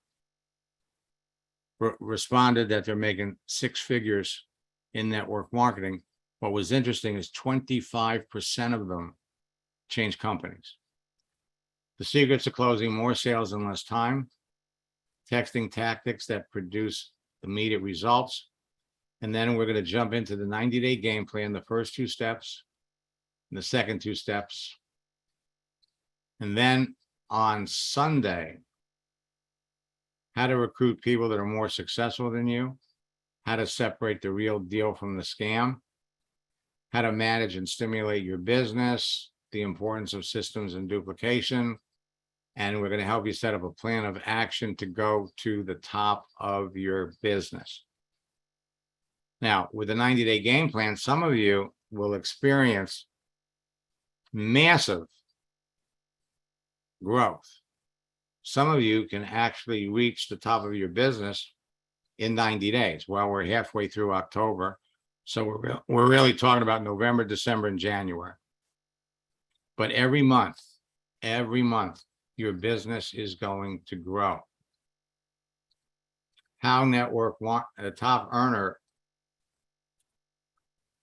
responded that they're making 6 figures in network marketing. What was interesting is 25% of them changed companies. The secrets to closing more sales in less time, texting tactics that produce immediate results. And then we're going to jump into the 90-day game plan, the first 2 steps, and the second 2 steps. And then on Sunday, how to recruit people that are more successful than you, how to separate the real deal from the scam, how to manage and stimulate your business, the importance of systems and duplication, And we're going to help you set up a plan of action to go to the top of your business. Now, with the 90-day game plan, some of you will experience massive growth. Some of you can actually reach the top of your business in 90 days. Well, we're halfway through October. So we're really talking about November, December, and January. But every month, your business is going to grow. How Network want a top earner.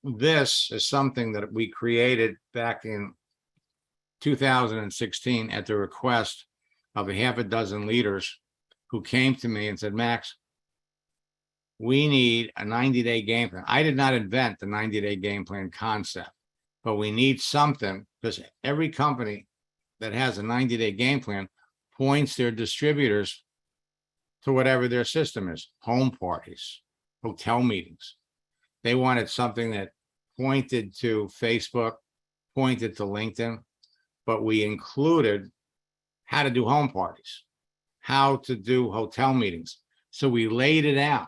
This is something that we created back in 2016 at the request of a half a dozen leaders who came to me and said, Max, we need a 90-day game plan. I did not invent the 90-day game plan concept, but we need something, because every company that has a 90-day game plan points their distributors to whatever their system is, home parties, hotel meetings. They wanted something that pointed to Facebook, pointed to LinkedIn, but we included how to do home parties, how to do hotel meetings. So we laid it out.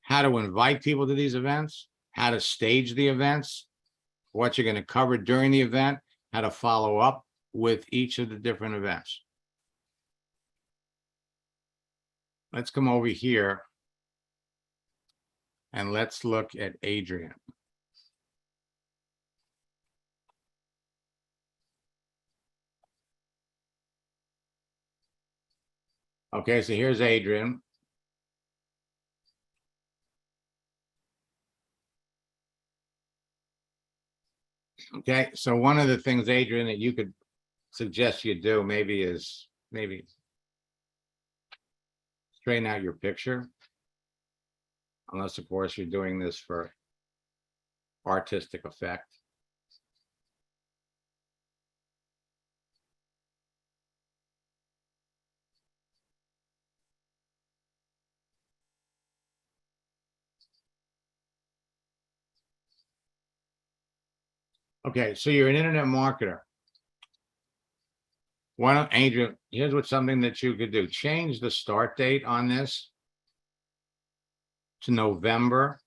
How to invite people to these events, how to stage the events, what you're going to cover during the event, how to follow up with each of the different events. Let's come over here and let's look at Adrian. Okay, so here's Adrian. Okay, so one of the things, Adrian, that you could suggest you do maybe straighten out your picture. Unless, of course, you're doing this for artistic effect. Okay, so you're an internet marketer. Why don't, Adrian, here's what something that you could do. Change the start date on this to November.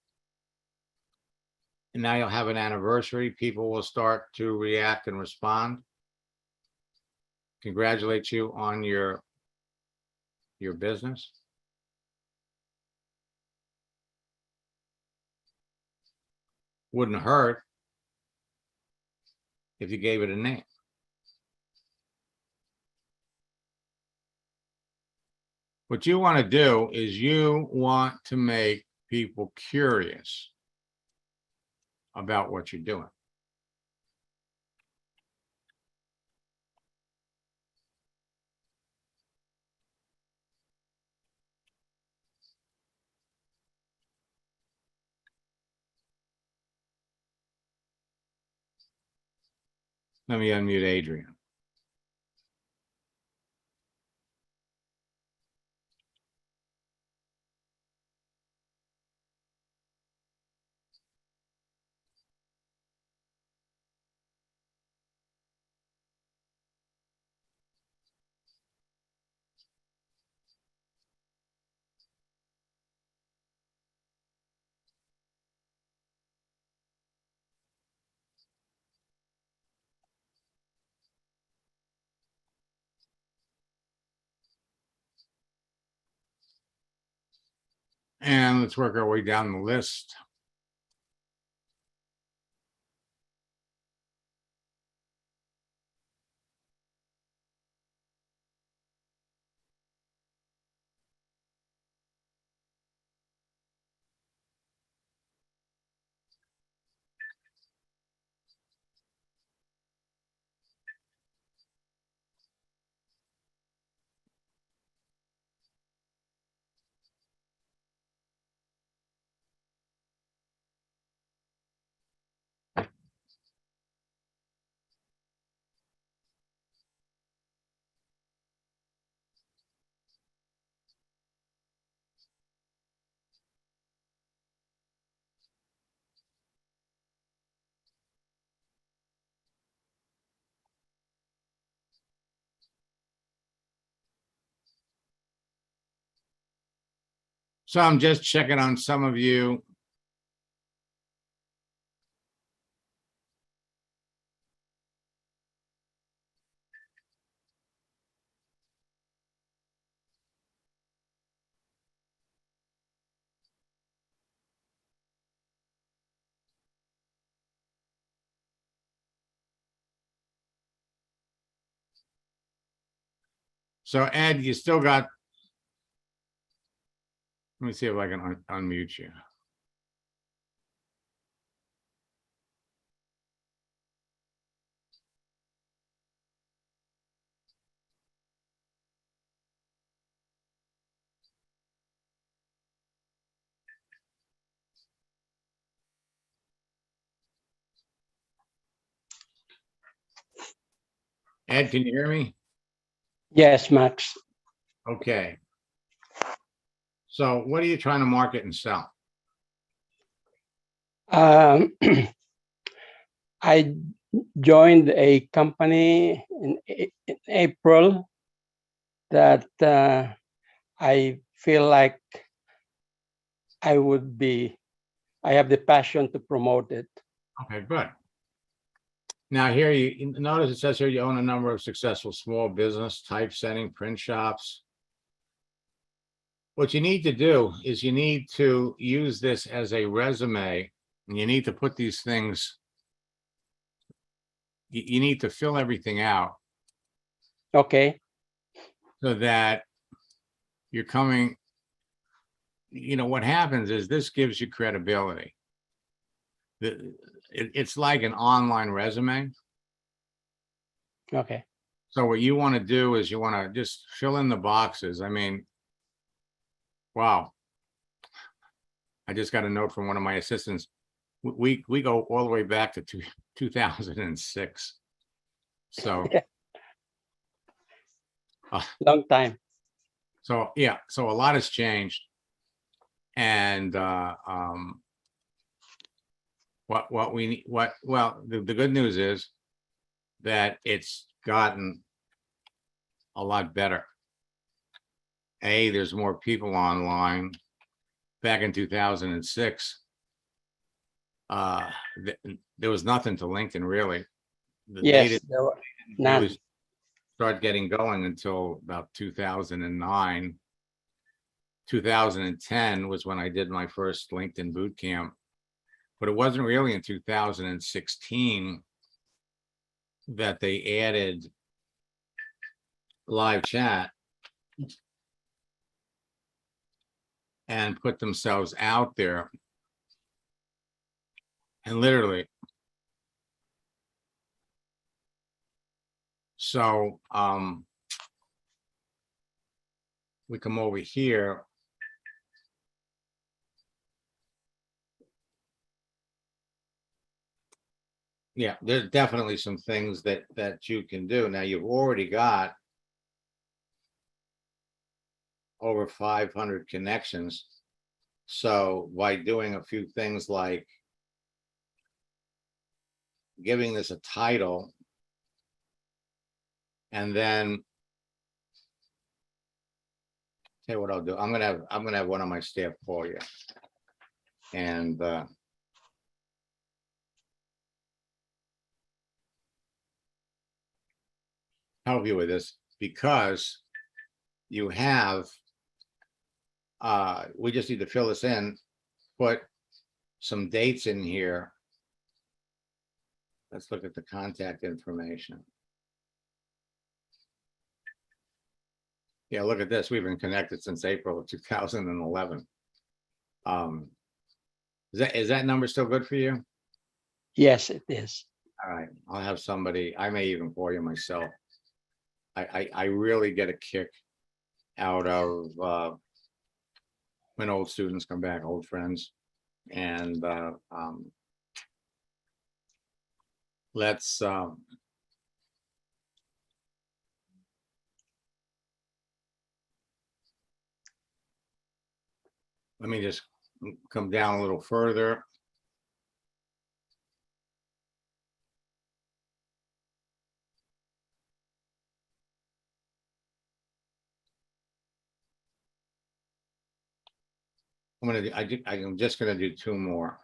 And now you'll have an anniversary. People will start to react and respond. Congratulate you on your business. Wouldn't hurt if you gave it a name. What you want to do is you want to make people curious about what you're doing. Let me unmute Adrian. And let's work our way down the list. So I'm just checking on some of you. So Ed, you still got, let me see if I can unmute you. Ed, can you hear me? Yes, Max. Okay. So what are you trying to market and sell? I joined a company in April that I feel like I have the passion to promote it. Okay, good. Now here you notice it says here you own a number of successful small business typesetting print shops. What you need to do is you need to use this as a resume, and you need to put these things, you need to fill everything out Okay. so that you're coming, what happens is this gives you credibility. It's like an online resume. Okay. So what you want to do is you want to just fill in the boxes. I mean, wow. I just got a note from one of my assistants. We go all the way back to 2006. So, Long time. so yeah, so a lot has changed. And what we need, well, the good news is that it's gotten a lot better. There's more people online. Back in 2006, there was nothing to LinkedIn really. Yes, there were none. Really start getting going until about 2009. 2010 was when I did my first LinkedIn boot camp, but it wasn't really in 2016 that they added live chat and put themselves out there. And literally, so we come over here. Yeah, there's definitely some things that you can do. Now you've already got over 500 connections. So by doing a few things like giving this a title, and then tell you what I'll do. I'm gonna have one of my staff call you and help you with this, because you have we just need to fill this in, put some dates in here. Let's look at the contact information. Yeah, look at this. We've been connected since April of 2011. Is that number still good for you? Yes, it is. All right, I'll have somebody, I may even call you myself. I really get a kick out of when old students come back, old friends. And let's let me just come down a little further. I'm just gonna do two more.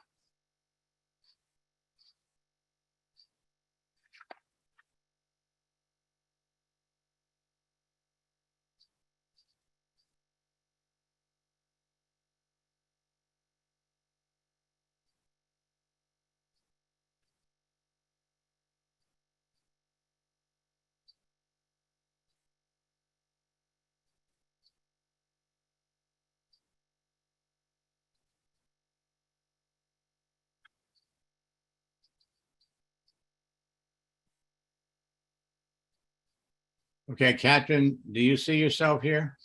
Okay, Catherine, do you see yourself here?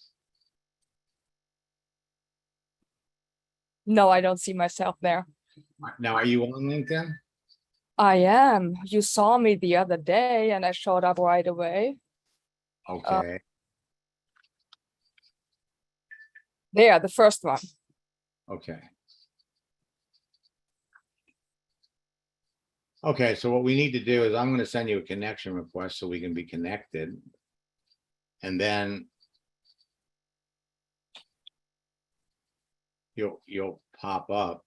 No, I don't see myself there. Now, are you on LinkedIn? I am. You saw me the other day and I showed up right away. Okay, There, the first one. okay. Okay, so what we need to do is I'm gonna send you a connection request so we can be connected. And then you'll pop up.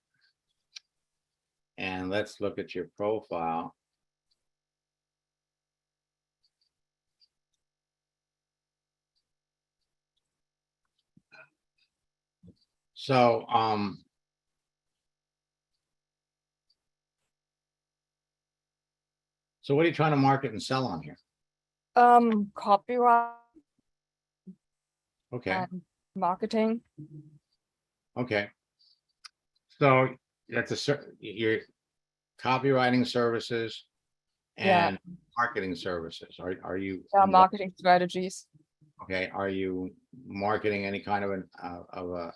And let's look at your profile. So, so what are you trying to market and sell on here? Copyright Okay, and marketing. okay. So that's your copywriting services Yeah. and marketing services. Are you? Yeah, marketing strategies. Okay, are you marketing any kind of a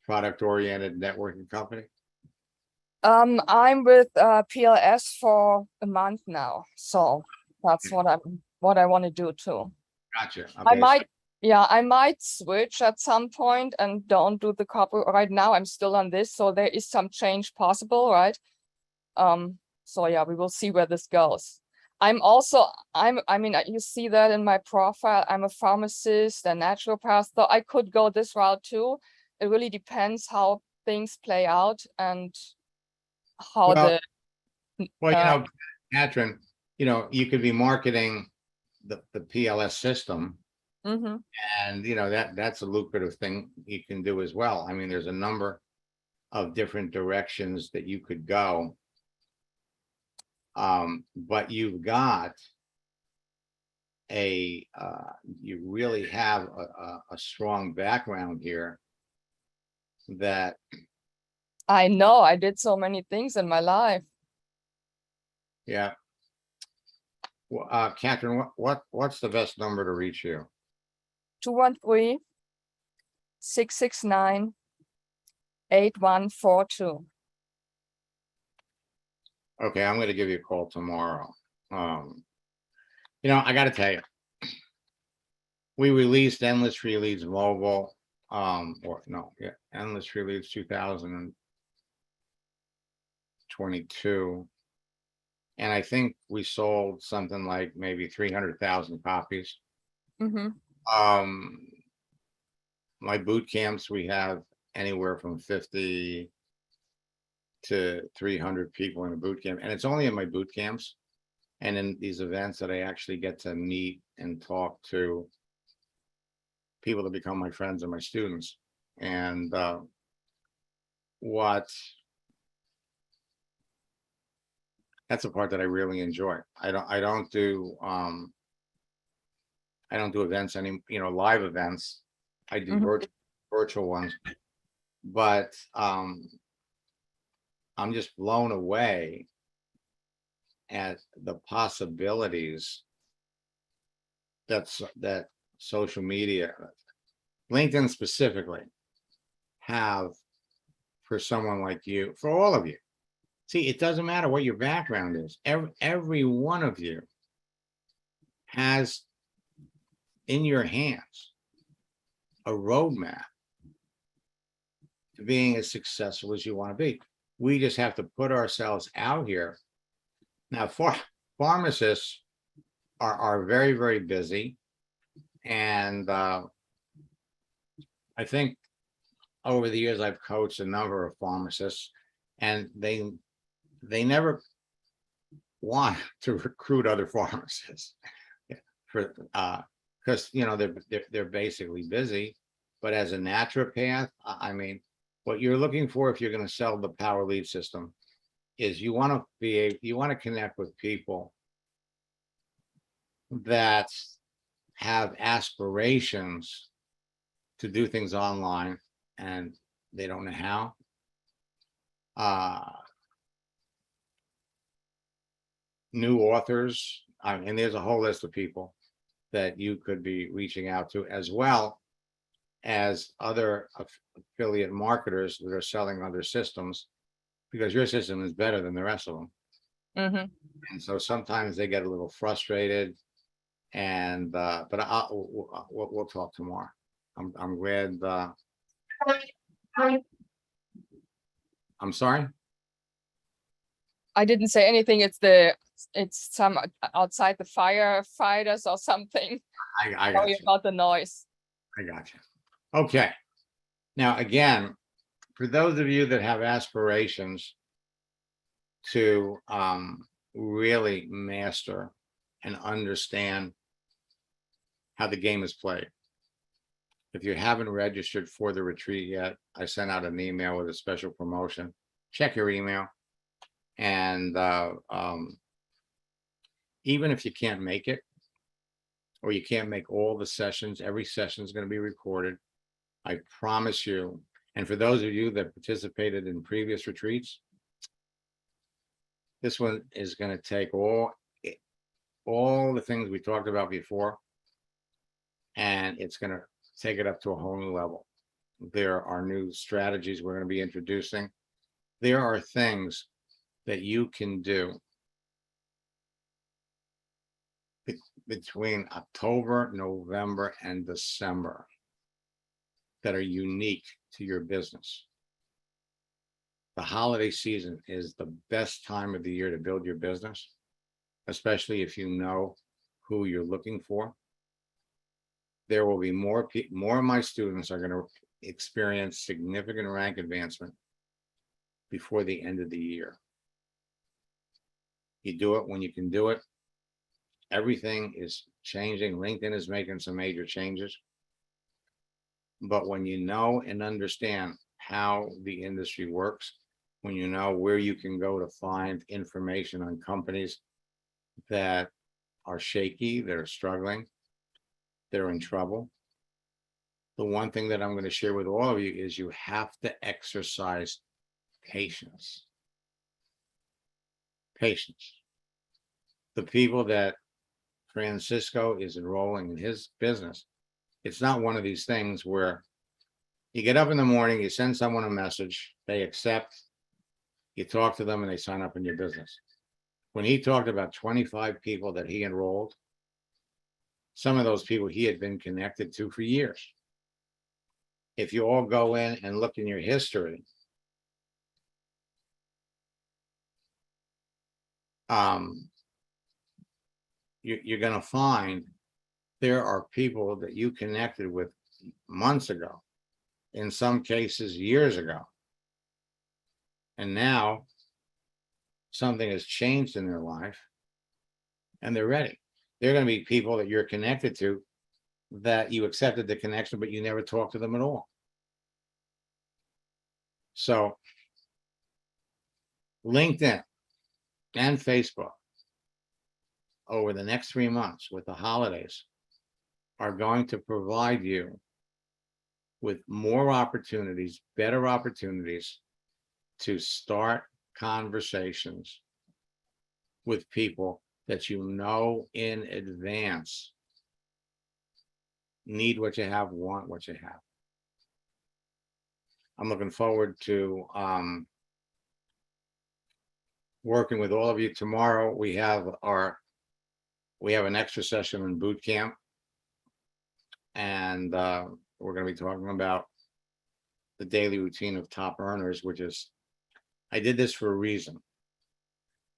product-oriented networking company? I'm with PLS for a month now, so that's what I want to do too. Gotcha. I Okay, might, yeah, I might switch at some point and don't do the copyright right now. I'm still on this, so there is some change possible, right? So yeah, we will see where this goes. I mean, you see that in my profile. I'm a pharmacist and naturopath, so I could go this route too. It really depends how things play out and how Well, the well, Catherine, you could be marketing the PLS system, mhm. and that's a lucrative thing you can do as well. I mean, there's a number of different directions that you could go. But you've got you really have a strong background here that, I know I did so many things in my life. yeah. Well, Catherine, what's the best number to reach you? 213-669-8142. Okay, I'm going to give you a call tomorrow. I got to tell you, we released Endless Release Mobile, Endless Release 2022. And I think we sold something like maybe 300,000 copies. Mhm. My boot camps, we have anywhere from 50 to 300 people in a boot camp, and it's only in my boot camps and in these events that I actually get to meet and talk to people that become my friends and my students. And that's the part that I really enjoy. I don't do events live events. I do virtual ones, but I'm just blown away at the possibilities that social media, LinkedIn specifically, have for someone like you, for all of you. See, it doesn't matter what your background is. Every one of you has in your hands a roadmap to being as successful as you want to be. We just have to put ourselves out here. Now, pharmacists are very, very busy. And I think over the years, I've coached a number of pharmacists, and they never want to recruit other pharmacists for because they're basically busy. But as a naturopath, I mean, what you're looking for if you're going to sell the power lead system is you want to connect with people that have aspirations to do things online and they don't know how. New authors, and there's a whole list of people that you could be reaching out to, as well as other affiliate marketers that are selling other systems, because your system is better than the rest of them. Mm-hmm. And so sometimes they get a little frustrated, and but we'll talk tomorrow. I'm glad. I'm sorry. I didn't say anything. It's some outside the firefighters or something. I got Sorry you. about the noise. I got you. Okay. Now, again, for those of you that have aspirations to really master and understand how the game is played, if you haven't registered for the retreat yet, I sent out an email with a special promotion. Check your email. And even if you can't make it, or you can't make all the sessions, every session is going to be recorded. I promise you. And for those of you that participated in previous retreats, this one is going to take all the things we talked about before, and it's going to take it up to a whole new level. There are new strategies we're going to be introducing. There are things that you can do between October, November, and December that are unique to your business. The holiday season is the best time of the year to build your business, especially if you know who you're looking for. There will be more of my students are going to experience significant rank advancement before the end of the year. You do it when you can do it. Everything is changing. LinkedIn is making some major changes. But when you know and understand how the industry works, when you know where you can go to find information on companies that are shaky, that are struggling, they're in trouble. The one thing that I'm going to share with all of you is you have to exercise patience. Patience. The people that Francisco is enrolling in his business, it's not one of these things where you get up in the morning, you send someone a message, they accept, you talk to them, and they sign up in your business. When he talked about 25 people that he enrolled, some of those people he had been connected to for years. If you all go in and look in your history, you're going to find there are people that you connected with months ago, in some cases years ago, and now something has changed in their life and they're ready. They're going to be people that you're connected to that you accepted the connection, but you never talked to them at all. So LinkedIn and Facebook over the next 3 months with the holidays are going to provide you with more opportunities, better opportunities to start conversations with people that you know in advance need what you have, want what you have. I'm looking forward to working with all of you. Tomorrow we have an extra session in boot camp, and we're going to be talking about the daily routine of top earners, which is, I did this for a reason.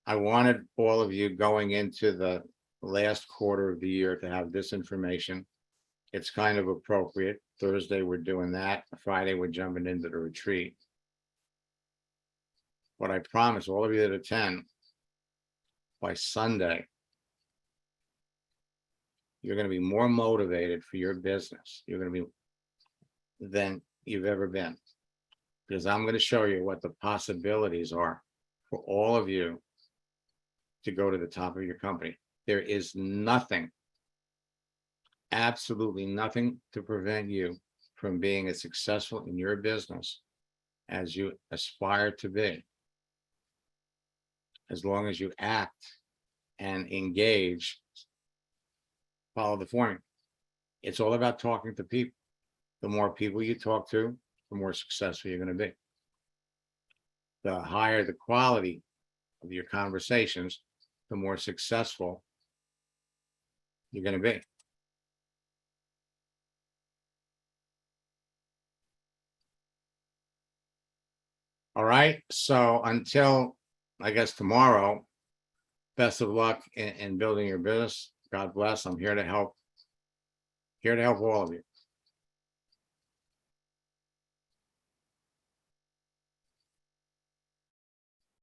I wanted all of you going into the last quarter of the year to have this information it's kind of appropriate. Thursday, we're doing that. Friday, we're jumping into the retreat. But I promise all of you that attend, by Sunday, you're going to be more motivated for your business. You're going to be than you've ever been. Because I'm going to show you what the possibilities are for all of you to go to the top of your company. There is nothing, absolutely nothing to prevent you from being as successful in your business as you aspire to be. As long as you act and engage, follow the formula. It's all about talking to people. The more people you talk to, the more successful you're going to be. The higher the quality of your conversations, the more successful you're going to be. All right. So until, I guess, tomorrow, best of luck in building your business. God bless. I'm here to help. Here to help all of you.